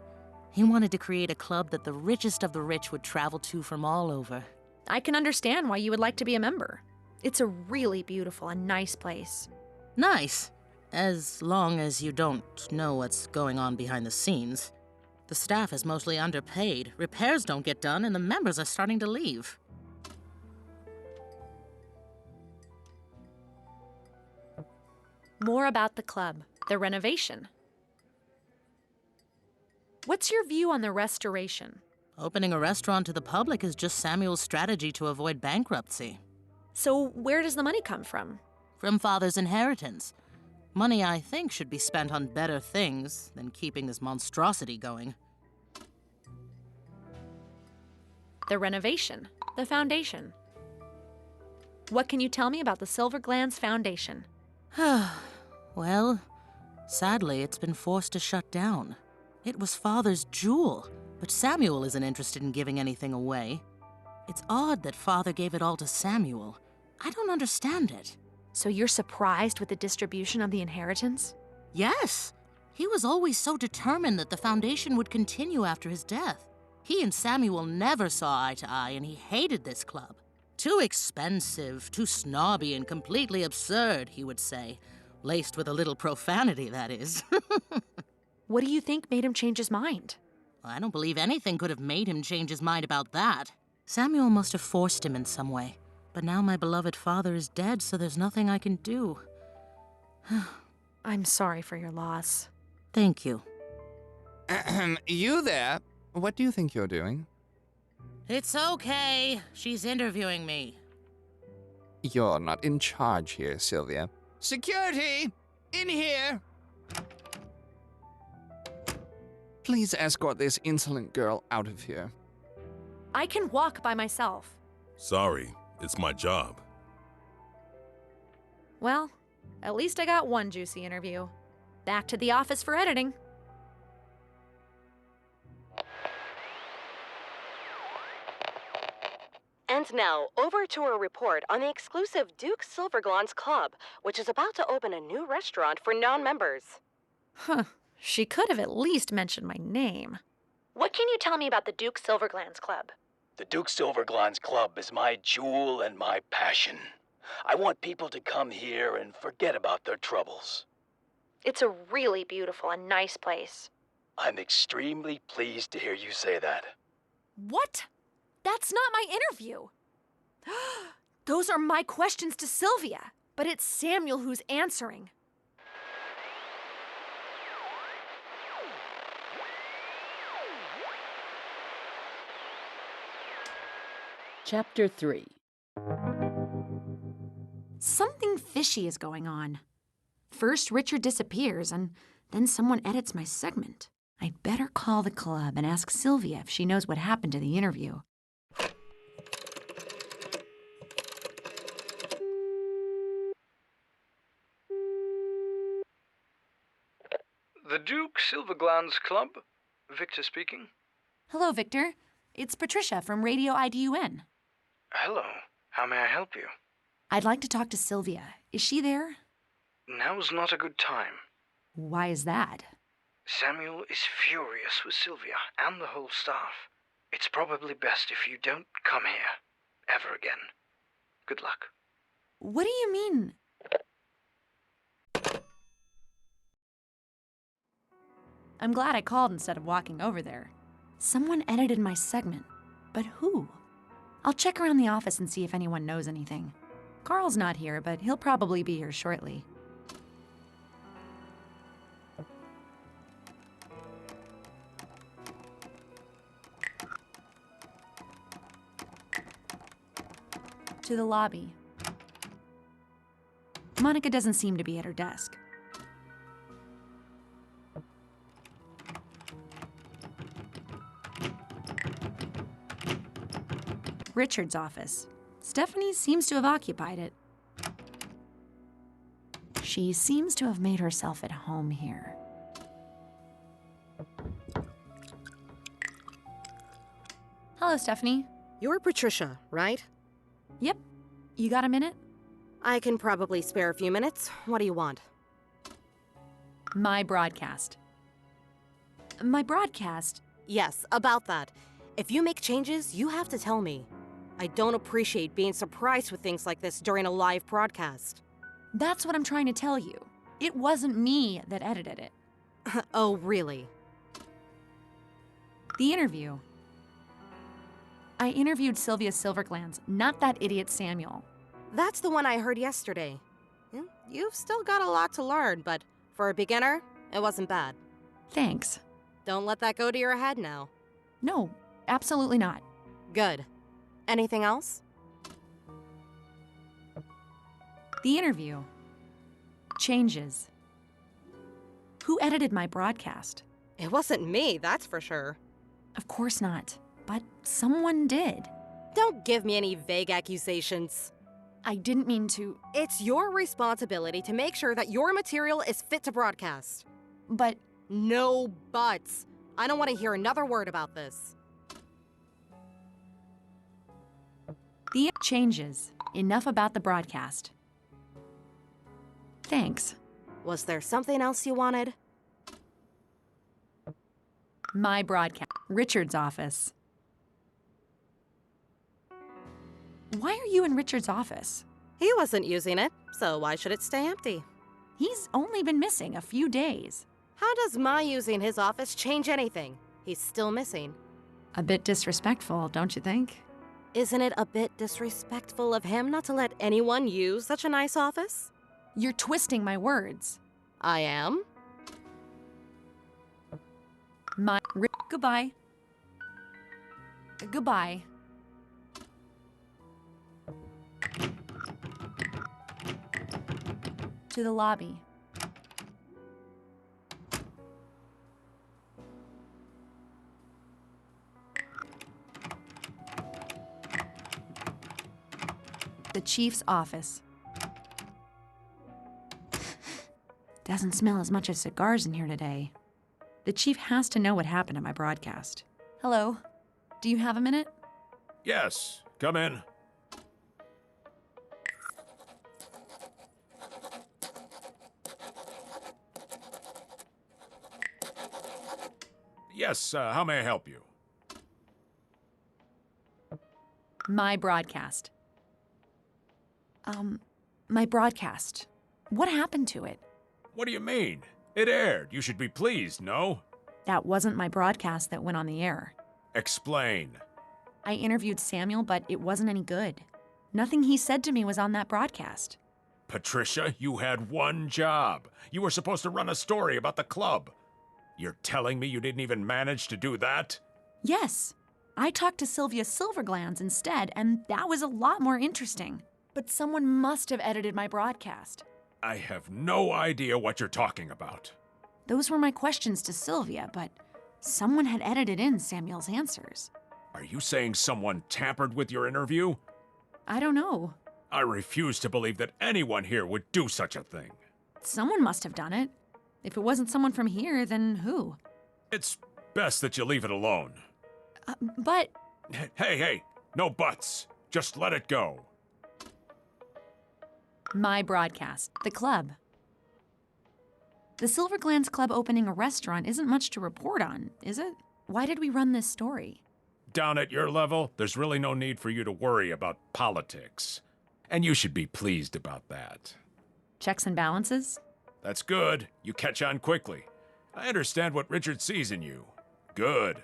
He wanted to create a club that the richest of the rich would travel to from all over. I can understand why you would like to be a member. It's a really beautiful and nice place. Nice. As long as you don't know what's going on behind the scenes. The staff is mostly underpaid, repairs don't get done, and the members are starting to leave. More about the club, the renovation. What's your view on the restoration? Opening a restaurant to the public is just Samuel's strategy to avoid bankruptcy. So where does the money come from? From Father's inheritance. Money, I think, should be spent on better things than keeping this monstrosity going. The renovation, the foundation. What can you tell me about the Silverglans Foundation? Well, sadly, it's been forced to shut down. It was Father's jewel, but Samuel isn't interested in giving anything away. It's odd that Father gave it all to Samuel. I don't understand it. So you're surprised with the distribution of the inheritance? Yes. He was always so determined that the foundation would continue after his death. He and Samuel never saw eye to eye, and he hated this club. Too expensive, too snobby, and completely absurd, he would say. Laced with a little profanity, that is. What do you think made him change his mind? I don't believe anything could have made him change his mind about that. Samuel must have forced him in some way. But now my beloved father is dead, so there's nothing I can do. I'm sorry for your loss. Thank you. You there? What do you think you're doing? It's okay. She's interviewing me. You're not in charge here, Sylvia. Security! In here! Please escort this insolent girl out of here. I can walk by myself. Sorry, it's my job. Well, at least I got one juicy interview. Back to the office for editing. And now, over to a report on the exclusive Duke Silverglans Club, which is about to open a new restaurant for non-members. Huh. She could have at least mentioned my name. What can you tell me about the Duke Silverglans Club? The Duke Silverglans Club is my jewel and my passion. I want people to come here and forget about their troubles. It's a really beautiful and nice place. I'm extremely pleased to hear you say that. What? That's not my interview. Those are my questions to Sylvia, but it's Samuel who's answering. Chapter 3. Something fishy is going on. First, Richard disappears, and then someone edits my segment. I'd better call the club and ask Sylvia if she knows what happened to the interview. The Duke Silverglands Club? Victor speaking. Hello, Victor. It's Patricia from Radio IDUN. Hello. How may I help you? I'd like to talk to Sylvia. Is she there? Now's not a good time. Why is that? Samuel is furious with Sylvia and the whole staff. It's probably best if you don't come here ever again. Good luck. What do you mean? I'm glad I called instead of walking over there. Someone edited my segment. But who? I'll check around the office and see if anyone knows anything. Carl's not here, but he'll probably be here shortly. To the lobby. Monica doesn't seem to be at her desk. Richard's office. Stephanie seems to have occupied it. She seems to have made herself at home here. Hello, Stephanie. You're Patricia, right? Yep. You got a minute? I can probably spare a few minutes. What do you want? My broadcast. My broadcast? Yes, about that. If you make changes, you have to tell me. I don't appreciate being surprised with things like this during a live broadcast. That's what I'm trying to tell you. It wasn't me that edited it. Oh, really? The interview. I interviewed Sylvia Silverglands, not that idiot Samuel. That's the one I heard yesterday. You've still got a lot to learn, but for a beginner, it wasn't bad. Thanks. Don't let that go to your head now. No, absolutely not. Good. Anything else? The interview. Changes. Who edited my broadcast? It wasn't me, that's for sure. Of course not, but someone did. Don't give me any vague accusations. I didn't mean to. It's your responsibility to make sure that your material is fit to broadcast. But... No buts. I don't want to hear another word about this. The changes. Enough about the broadcast. Thanks. Was there something else you wanted? My broadcast. Richard's office. Why are you in Richard's office? He wasn't using it, so why should it stay empty? He's only been missing a few days. How does my using his office change anything? He's still missing. A bit disrespectful, don't you think? Isn't it a bit disrespectful of him not to let anyone use such a nice office? You're twisting my words. I am? Goodbye. Goodbye. To the lobby. The chief's office. Doesn't smell as much as cigars in here today. The chief has to know what happened at my broadcast. Hello. Do you have a minute? Yes, come in. Yes, how may I help you? My broadcast. My broadcast. What happened to it? What do you mean? It aired. You should be pleased, no? That wasn't my broadcast that went on the air. Explain. I interviewed Samuel, but it wasn't any good. Nothing he said to me was on that broadcast. Patricia, you had one job. You were supposed to run a story about the club. You're telling me you didn't even manage to do that? Yes. I talked to Sylvia Silverglands instead, and that was a lot more interesting. But someone must have edited my broadcast. I have no idea what you're talking about. Those were my questions to Sylvia, but someone had edited in Samuel's answers. Are you saying someone tampered with your interview? I don't know. I refuse to believe that anyone here would do such a thing. Someone must have done it. If it wasn't someone from here, then who? It's best that you leave it alone. But... Hey, no buts. Just let it go. My broadcast. The club. The Silver Glands Club opening a restaurant isn't much to report on, is it? Why did we run this story? Down at your level, there's really no need for you to worry about politics. And you should be pleased about that. Checks and balances? That's good. You catch on quickly. I understand what Richard sees in you. Good.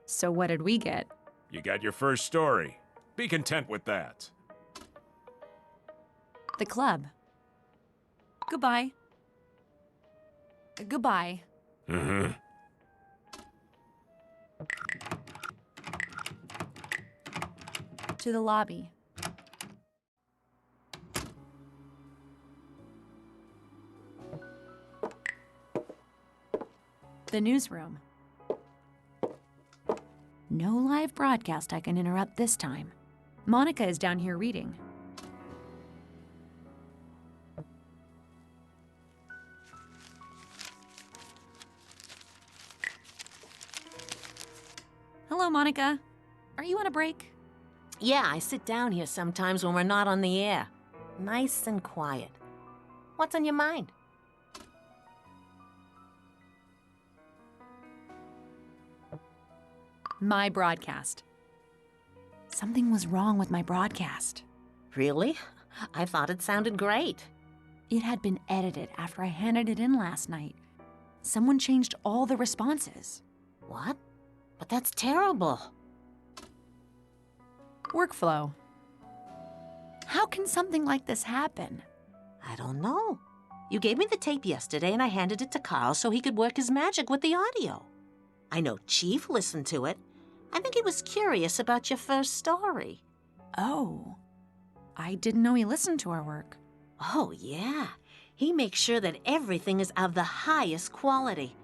So what did we get? You got your first story. Be content with that. The club. Goodbye. Goodbye. Mm-hmm. To the lobby. The newsroom. No live broadcast I can interrupt this time. Monica is down here reading. Hello, Monica. Are you on a break? Yeah, I sit down here sometimes when we're not on the air. Nice and quiet. What's on your mind? My broadcast. Something was wrong with my broadcast. Really? I thought it sounded great. It had been edited after I handed it in last night. Someone changed all the responses. What? But that's terrible. Workflow. How can something like this happen? I don't know. You gave me the tape yesterday and I handed it to Carl so he could work his magic with the audio. I know Chief listened to it. I think he was curious about your first story. Oh. I didn't know he listened to our work. Oh, yeah. He makes sure that everything is of the highest quality.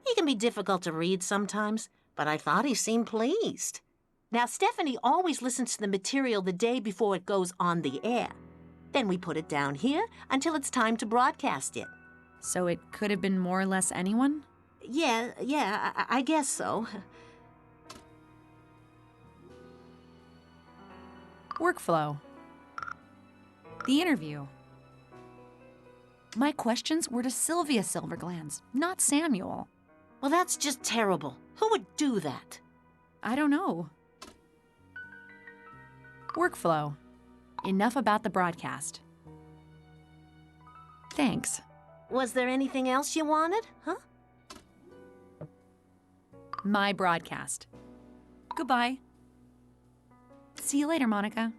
He can be difficult to read sometimes, but I thought he seemed pleased. Now, Stephanie always listens to the material the day before it goes on the air. Then we put it down here until it's time to broadcast it. So it could have been more or less anyone? Yeah, I guess so. Workflow. The interview. My questions were to Sylvia Silverglands, not Samuel. Well, that's just terrible. Who would do that? I don't know. Workflow. Enough about the broadcast. Thanks. Was there anything else you wanted, huh? My broadcast. Goodbye. See you later, Monica.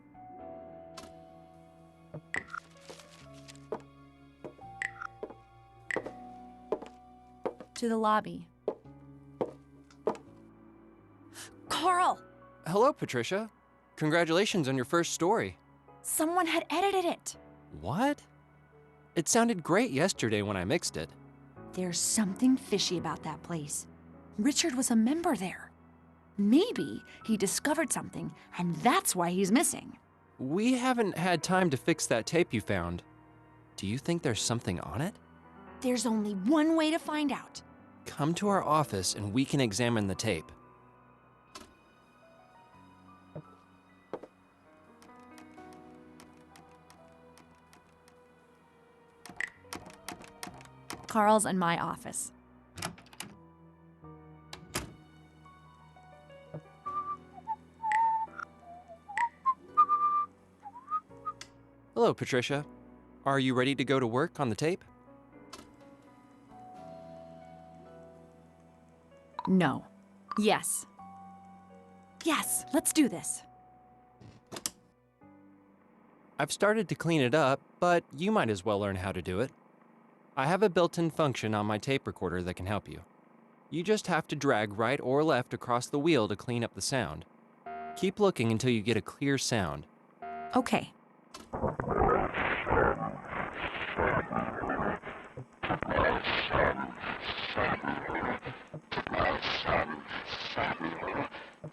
To the lobby. Carl! Hello, Patricia. Congratulations on your first story. Someone had edited it. What? It sounded great yesterday when I mixed it. There's something fishy about that place. Richard was a member there. Maybe he discovered something, and that's why he's missing. We haven't had time to fix that tape you found. Do you think there's something on it? There's only one way to find out. Come to our office and we can examine the tape. Carl's in my office. Hello, Patricia. Are you ready to go to work on the tape? No. Yes. Yes, let's do this. I've started to clean it up, but you might as well learn how to do it. I have a built-in function on my tape recorder that can help you. You just have to drag right or left across the wheel to clean up the sound. Keep looking until you get a clear sound. Okay.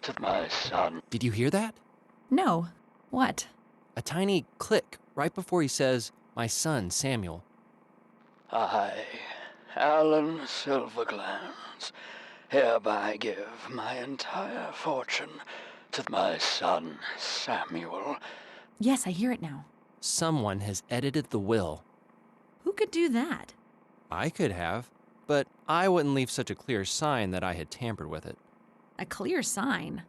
To my son. Did you hear that? No. What? A tiny click right before he says, "My son, Samuel." I Alan Silverglands, hereby give my entire fortune to my son, Samuel. Yes, I hear it now. Someone has edited the will. Who could do that? I could have, but I wouldn't leave such a clear sign that I had tampered with it. A clear sign?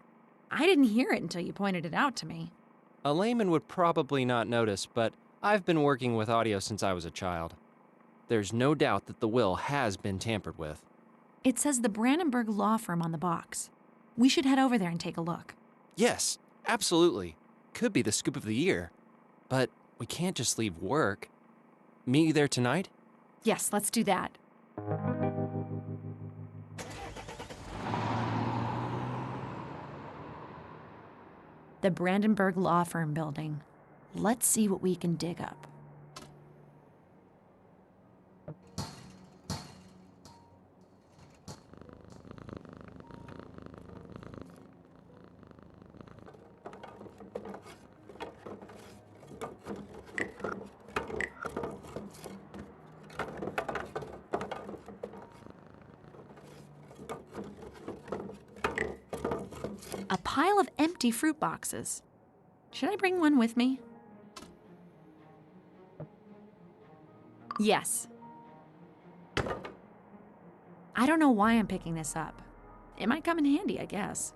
I didn't hear it until you pointed it out to me. A layman would probably not notice, but I've been working with audio since I was a child. There's no doubt that the will has been tampered with. It says the Brandenburg Law Firm on the box. We should head over there and take a look. Yes, absolutely. Could be the scoop of the year. But we can't just leave work. Meet you there tonight? Yes, let's do that. The Brandenburg Law Firm building. Let's see what we can dig up. A pile of empty fruit boxes. Should I bring one with me? Yes. I don't know why I'm picking this up. It might come in handy, I guess.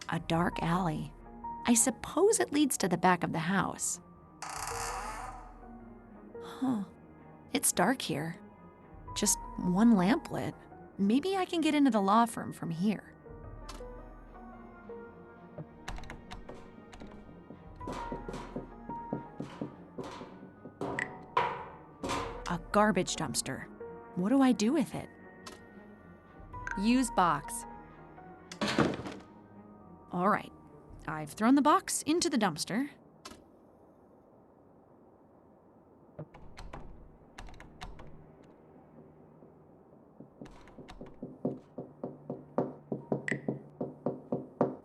A dark alley. I suppose it leads to the back of the house. Huh. It's dark here. Just one lamp lit. Maybe I can get into the law firm from here. A garbage dumpster. What do I do with it? Use box. All right. I've thrown the box into the dumpster.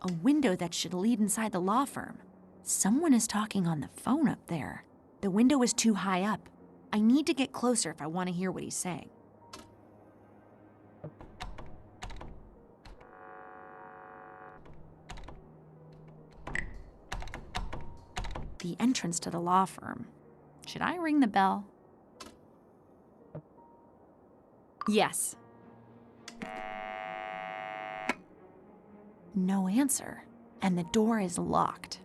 A window that should lead inside the law firm. Someone is talking on the phone up there. The window is too high up. I need to get closer if I want to hear what he's saying. The entrance to the law firm. Should I ring the bell? Yes. No answer, and the door is locked.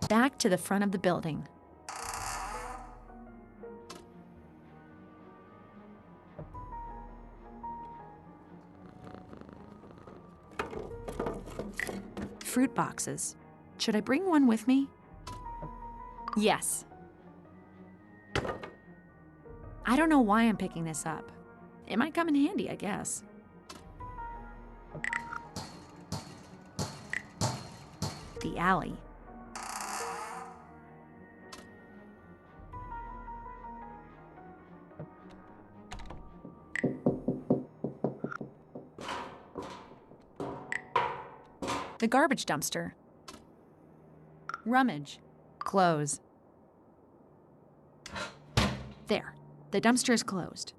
Back to the front of the building. Fruit boxes. Should I bring one with me? Yes. I don't know why I'm picking this up. It might come in handy, I guess. The alley. The garbage dumpster. Rummage. Close. There. The dumpster is closed.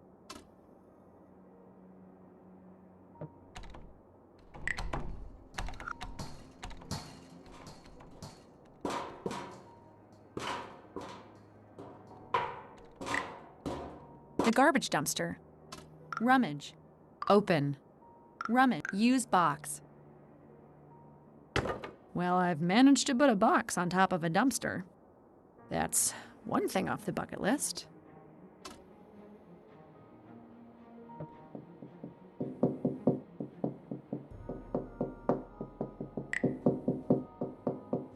The garbage dumpster. Rummage. Open. Rummage. Use box. Well, I've managed to put a box on top of a dumpster. That's one thing off the bucket list.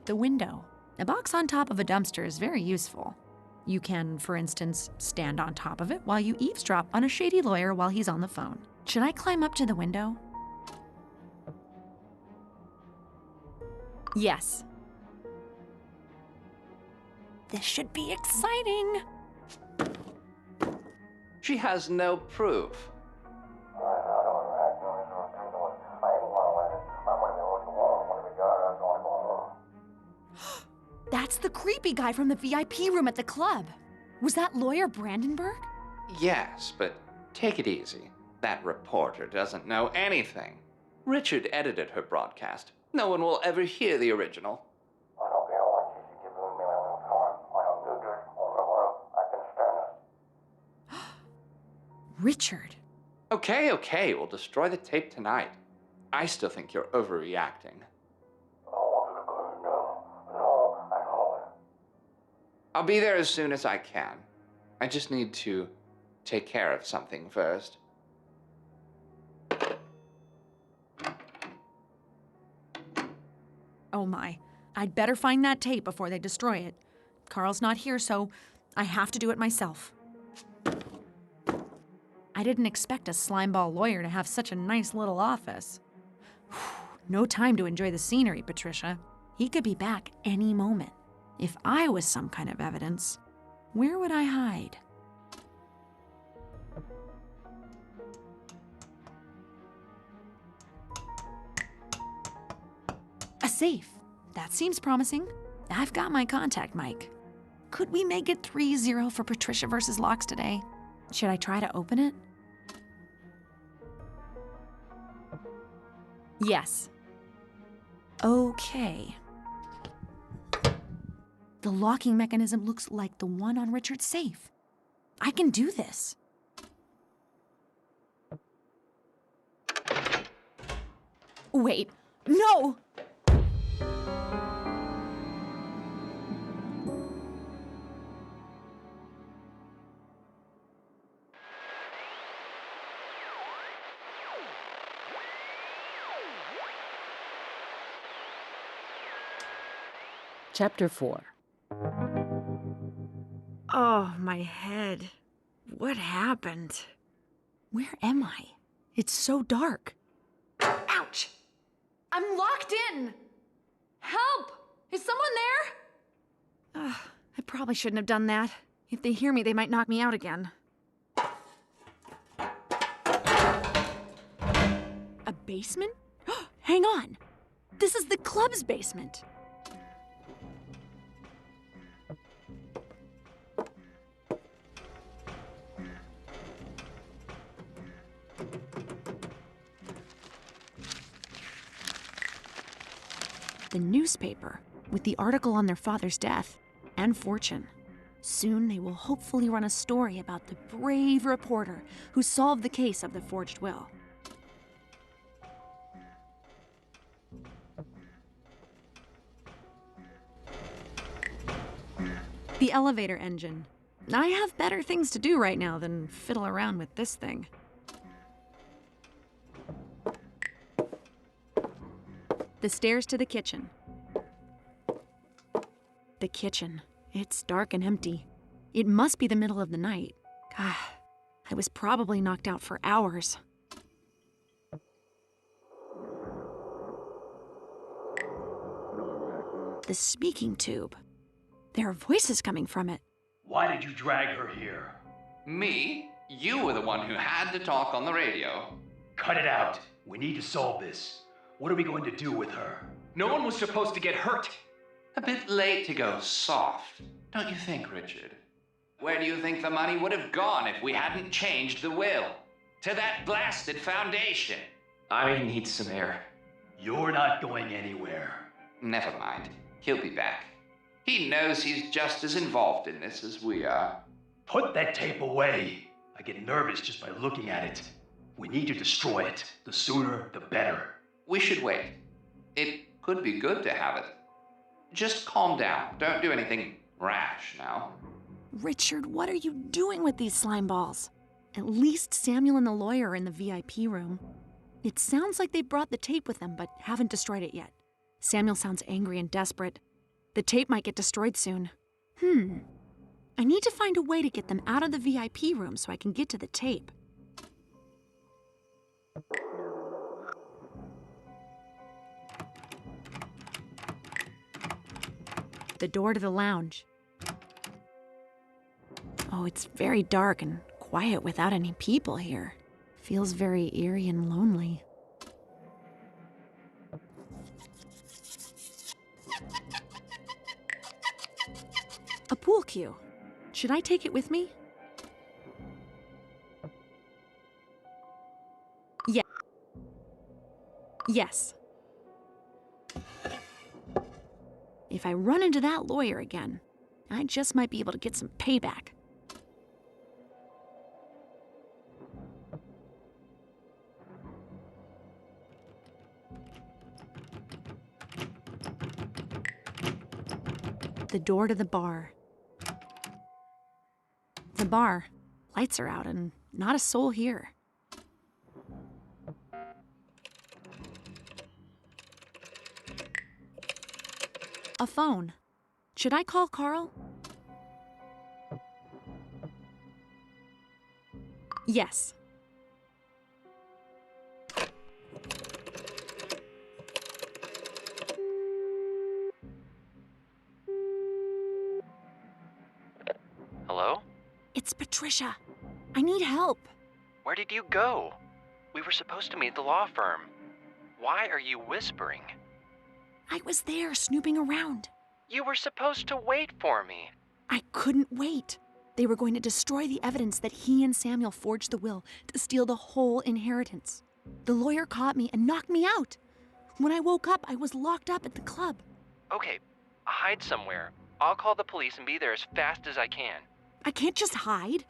The window. A box on top of a dumpster is very useful. You can, for instance, stand on top of it while you eavesdrop on a shady lawyer while he's on the phone. Should I climb up to the window? Yes. This should be exciting. She has no proof. That's the creepy guy from the VIP room at the club. Was that lawyer Brandenburg? Yes, but take it easy. That reporter doesn't know anything. Richard edited her broadcast. No one will ever hear the original. Richard. Okay, we'll destroy the tape tonight. I still think you're overreacting. I'll be there as soon as I can. I just need to take care of something first. Oh my. I'd better find that tape before they destroy it. Carl's not here, so I have to do it myself. I didn't expect a slimeball lawyer to have such a nice little office. No time to enjoy the scenery, Patricia. He could be back any moment. If I was some kind of evidence, where would I hide? A safe. That seems promising. I've got my contact, Mike. Could we make it 3-0 for Patricia versus Locks today? Should I try to open it? Yes. Okay. The locking mechanism looks like the one on Richard's safe. I can do this. Wait, no! Chapter 4. Oh, my head. What happened? Where am I? It's so dark. Ouch! I'm locked in! Help! Is someone there? I probably shouldn't have done that. If they hear me, they might knock me out again. A basement? Hang on! This is the club's basement. The newspaper, with the article on their father's death and fortune. Soon they will hopefully run a story about the brave reporter who solved the case of the forged will. The elevator engine. I have better things to do right now than fiddle around with this thing. The stairs to the kitchen. The kitchen. It's dark and empty. It must be the middle of the night. God, I was probably knocked out for hours. The speaking tube. There are voices coming from it. Why did you drag her here? Me? You were the one who had to talk on the radio. Cut it out. We need to solve this. What are we going to do with her? No one was supposed to get hurt. A bit late to go soft, don't you think, Richard? Where do you think the money would have gone if we hadn't changed the will? To that blasted foundation. I need some air. You're not going anywhere. Never mind. He'll be back. He knows he's just as involved in this as we are. Put that tape away. I get nervous just by looking at it. We need to destroy it. The sooner, the better. We should wait. It could be good to have it. Just calm down. Don't do anything rash now. Richard, what are you doing with these slime balls? At least Samuel and the lawyer are in the VIP room. It sounds like they brought the tape with them, but haven't destroyed it yet. Samuel sounds angry and desperate. The tape might get destroyed soon. I need to find a way to get them out of the VIP room so I can get to the tape. The door to the lounge. Oh, it's very dark and quiet without any people here. Feels very eerie and lonely. A pool cue. Should I take it with me? Yeah. Yes. If I run into that lawyer again, I just might be able to get some payback. The door to the bar. The bar. Lights are out and not a soul here. A phone. Should I call Carl? Yes. Hello? It's Patricia. I need help. Where did you go? We were supposed to meet at the law firm. Why are you whispering? I was there snooping around. You were supposed to wait for me. I couldn't wait. They were going to destroy the evidence that he and Samuel forged the will to steal the whole inheritance. The lawyer caught me and knocked me out. When I woke up, I was locked up at the club. Okay, hide somewhere. I'll call the police and be there as fast as I can. I can't just hide.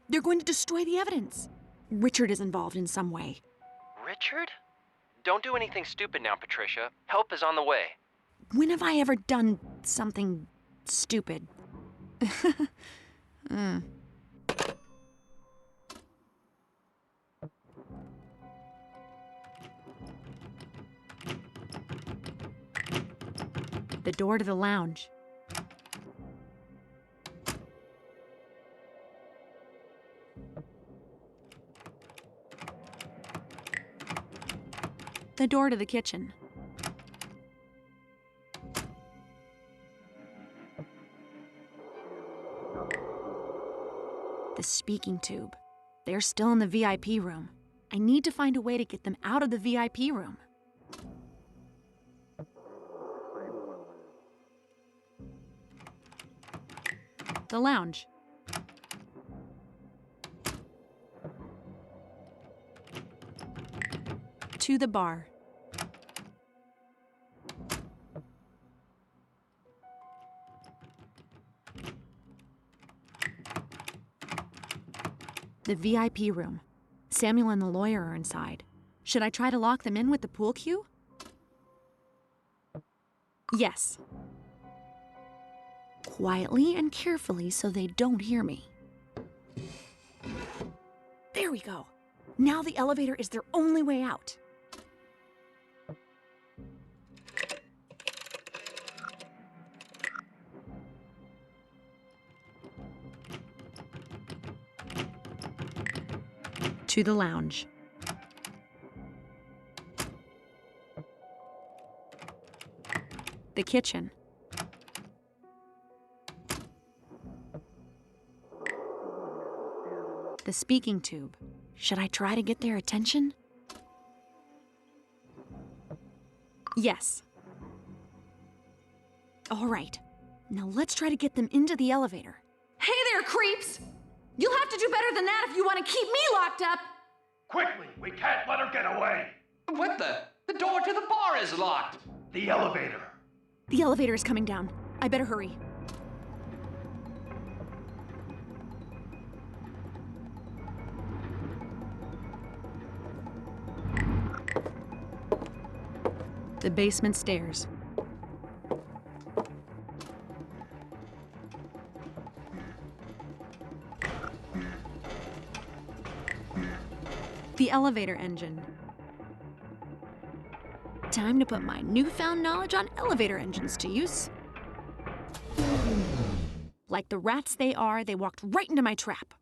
They're going to destroy the evidence. Richard is involved in some way. Richard? Don't do anything stupid now, Patricia. Help is on the way. When have I ever done something stupid? The door to the lounge. The door to the kitchen. The speaking tube. They're still in the VIP room. I need to find a way to get them out of the VIP room. The lounge. To the bar. The VIP room. Samuel and the lawyer are inside. Should I try to lock them in with the pool cue? Yes. Quietly and carefully so they don't hear me. There we go. Now the elevator is their only way out. To the lounge. The kitchen. The speaking tube. Should I try to get their attention? Yes. All right. Now let's try to get them into the elevator. Hey there, creeps! You'll have to do better than that if you want to keep me locked up! Quickly! We can't let her get away! What the? The door to the bar is locked! The elevator! The elevator is coming down. I better hurry. The basement stairs. The elevator engine. Time to put my newfound knowledge on elevator engines to use. Like the rats they are, they walked right into my trap.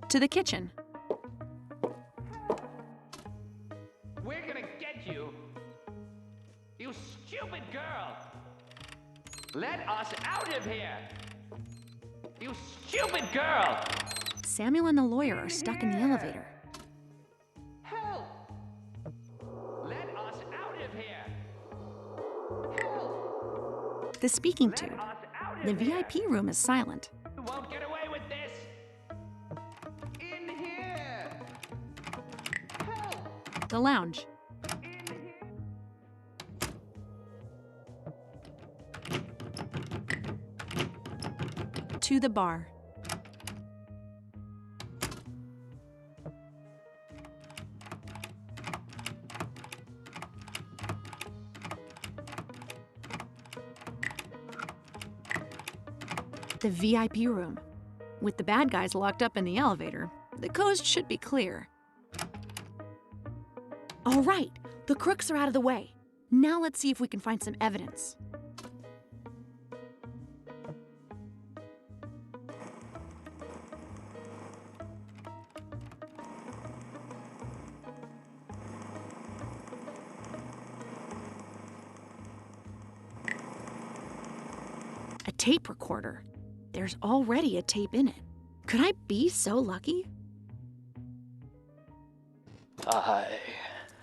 To the kitchen. We're gonna get you. You stupid girl! Let us out of here! You stupid girl! Samuel and the lawyer are stuck in the elevator. Help! Let us out of here! Help! The speaking tube. The VIP room is silent. You won't get away with this! In here! Help! The lounge. To the bar. The VIP room. With the bad guys locked up in the elevator, the coast should be clear. All right, the crooks are out of the way. Now let's see if we can find some evidence. A tape recorder. There's already a tape in it. Could I be so lucky? I,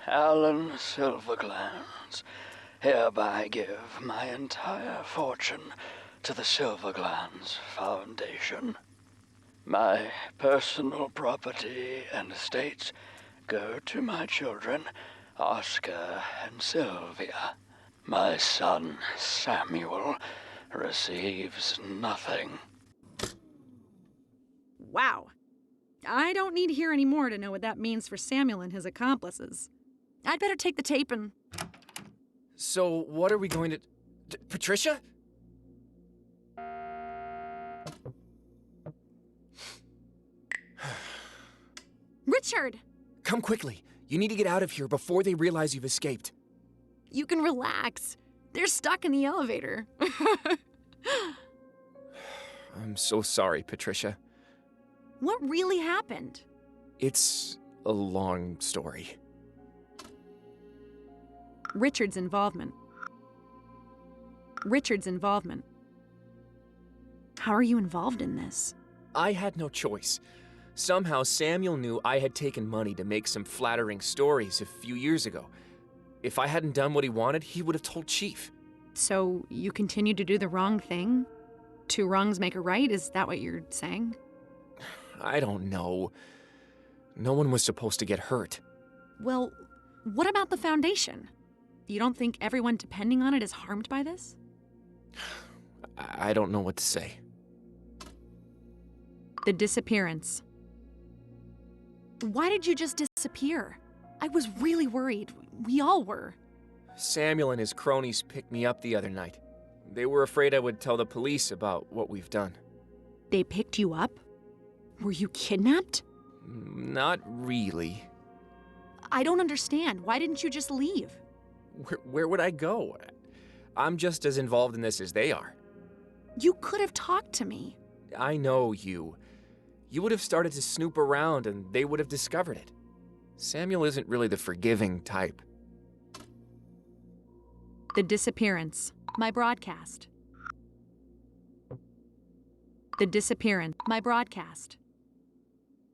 Alan Silverglands, hereby give my entire fortune to the Silverglands Foundation. My personal property and estates go to my children, Oscar and Sylvia. My son, Samuel, receives nothing. Wow. I don't need to hear any more to know what that means for Samuel and his accomplices. I'd better take the tape and... So, what are we going to... Patricia? Richard! Come quickly. You need to get out of here before they realize you've escaped. You can relax. They're stuck in the elevator. I'm so sorry, Patricia. What really happened? It's a long story. Richard's involvement. Richard's involvement. How are you involved in this? I had no choice. Somehow Samuel knew I had taken money to make some flattering stories a few years ago. If I hadn't done what he wanted, he would have told Chief. So you continued to do the wrong thing? Two wrongs make a right? Is that what you're saying? I don't know. No one was supposed to get hurt. Well, what about the foundation? You don't think everyone depending on it is harmed by this? I don't know what to say. The disappearance. Why did you just disappear? I was really worried. We all were. Samuel and his cronies picked me up the other night. They were afraid I would tell the police about what we've done. They picked you up? Were you kidnapped? Not really. I don't understand. Why didn't you just leave? Where would I go? I'm just as involved in this as they are. You could have talked to me. I know you. You would have started to snoop around and they would have discovered it. Samuel isn't really the forgiving type. The disappearance. My broadcast. The disappearance. My broadcast.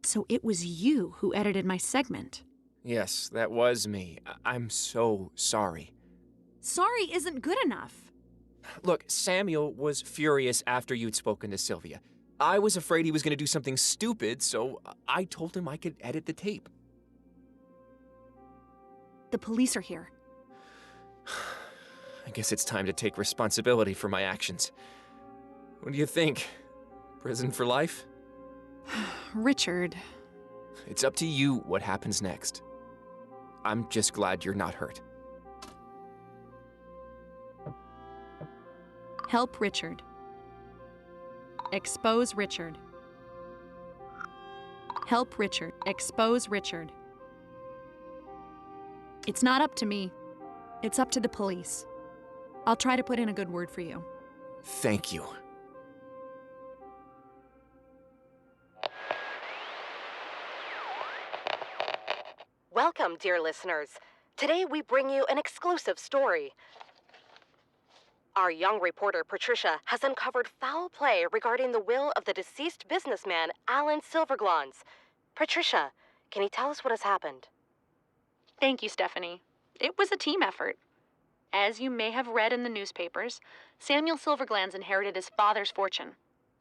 So it was you who edited my segment. Yes, that was me. I'm so sorry. Sorry isn't good enough. Look, Samuel was furious after you'd spoken to Sylvia. I was afraid he was going to do something stupid, so I told him I could edit the tape. The police are here. I guess it's time to take responsibility for my actions. What do you think? Prison for life? Richard. It's up to you what happens next. I'm just glad you're not hurt. Help Richard. Expose Richard. Help Richard. Expose Richard. It's not up to me. It's up to the police. I'll try to put in a good word for you. Thank you. Welcome, dear listeners. Today we bring you an exclusive story. Our young reporter, Patricia, has uncovered foul play regarding the will of the deceased businessman, Alan Silverglans. Patricia, can you tell us what has happened? Thank you, Stephanie. It was a team effort. As you may have read in the newspapers, Samuel Silverglans inherited his father's fortune.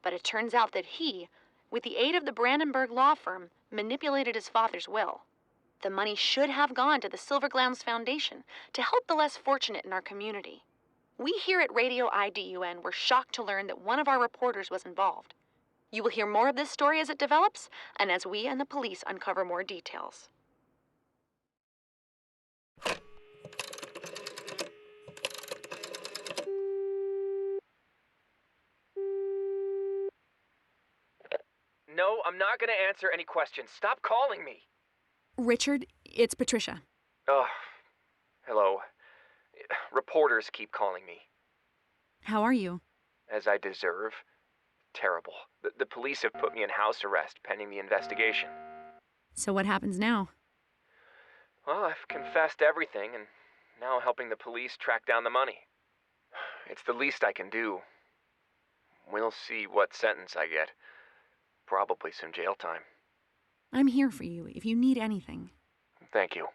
But it turns out that he, with the aid of the Brandenburg law firm, manipulated his father's will. The money should have gone to the Silverglans Foundation to help the less fortunate in our community. We here at Radio IDUN were shocked to learn that one of our reporters was involved. You will hear more of this story as it develops and as we and the police uncover more details. No, I'm not gonna answer any questions. Stop calling me. Richard, it's Patricia. Ugh. Hello. Reporters keep calling me. How are you? As I deserve. Terrible. The police have put me in house arrest pending the investigation. So what happens now? Well, I've confessed everything and now helping the police track down the money. It's the least I can do. We'll see what sentence I get. Probably some jail time. I'm here for you if you need anything. Thank you.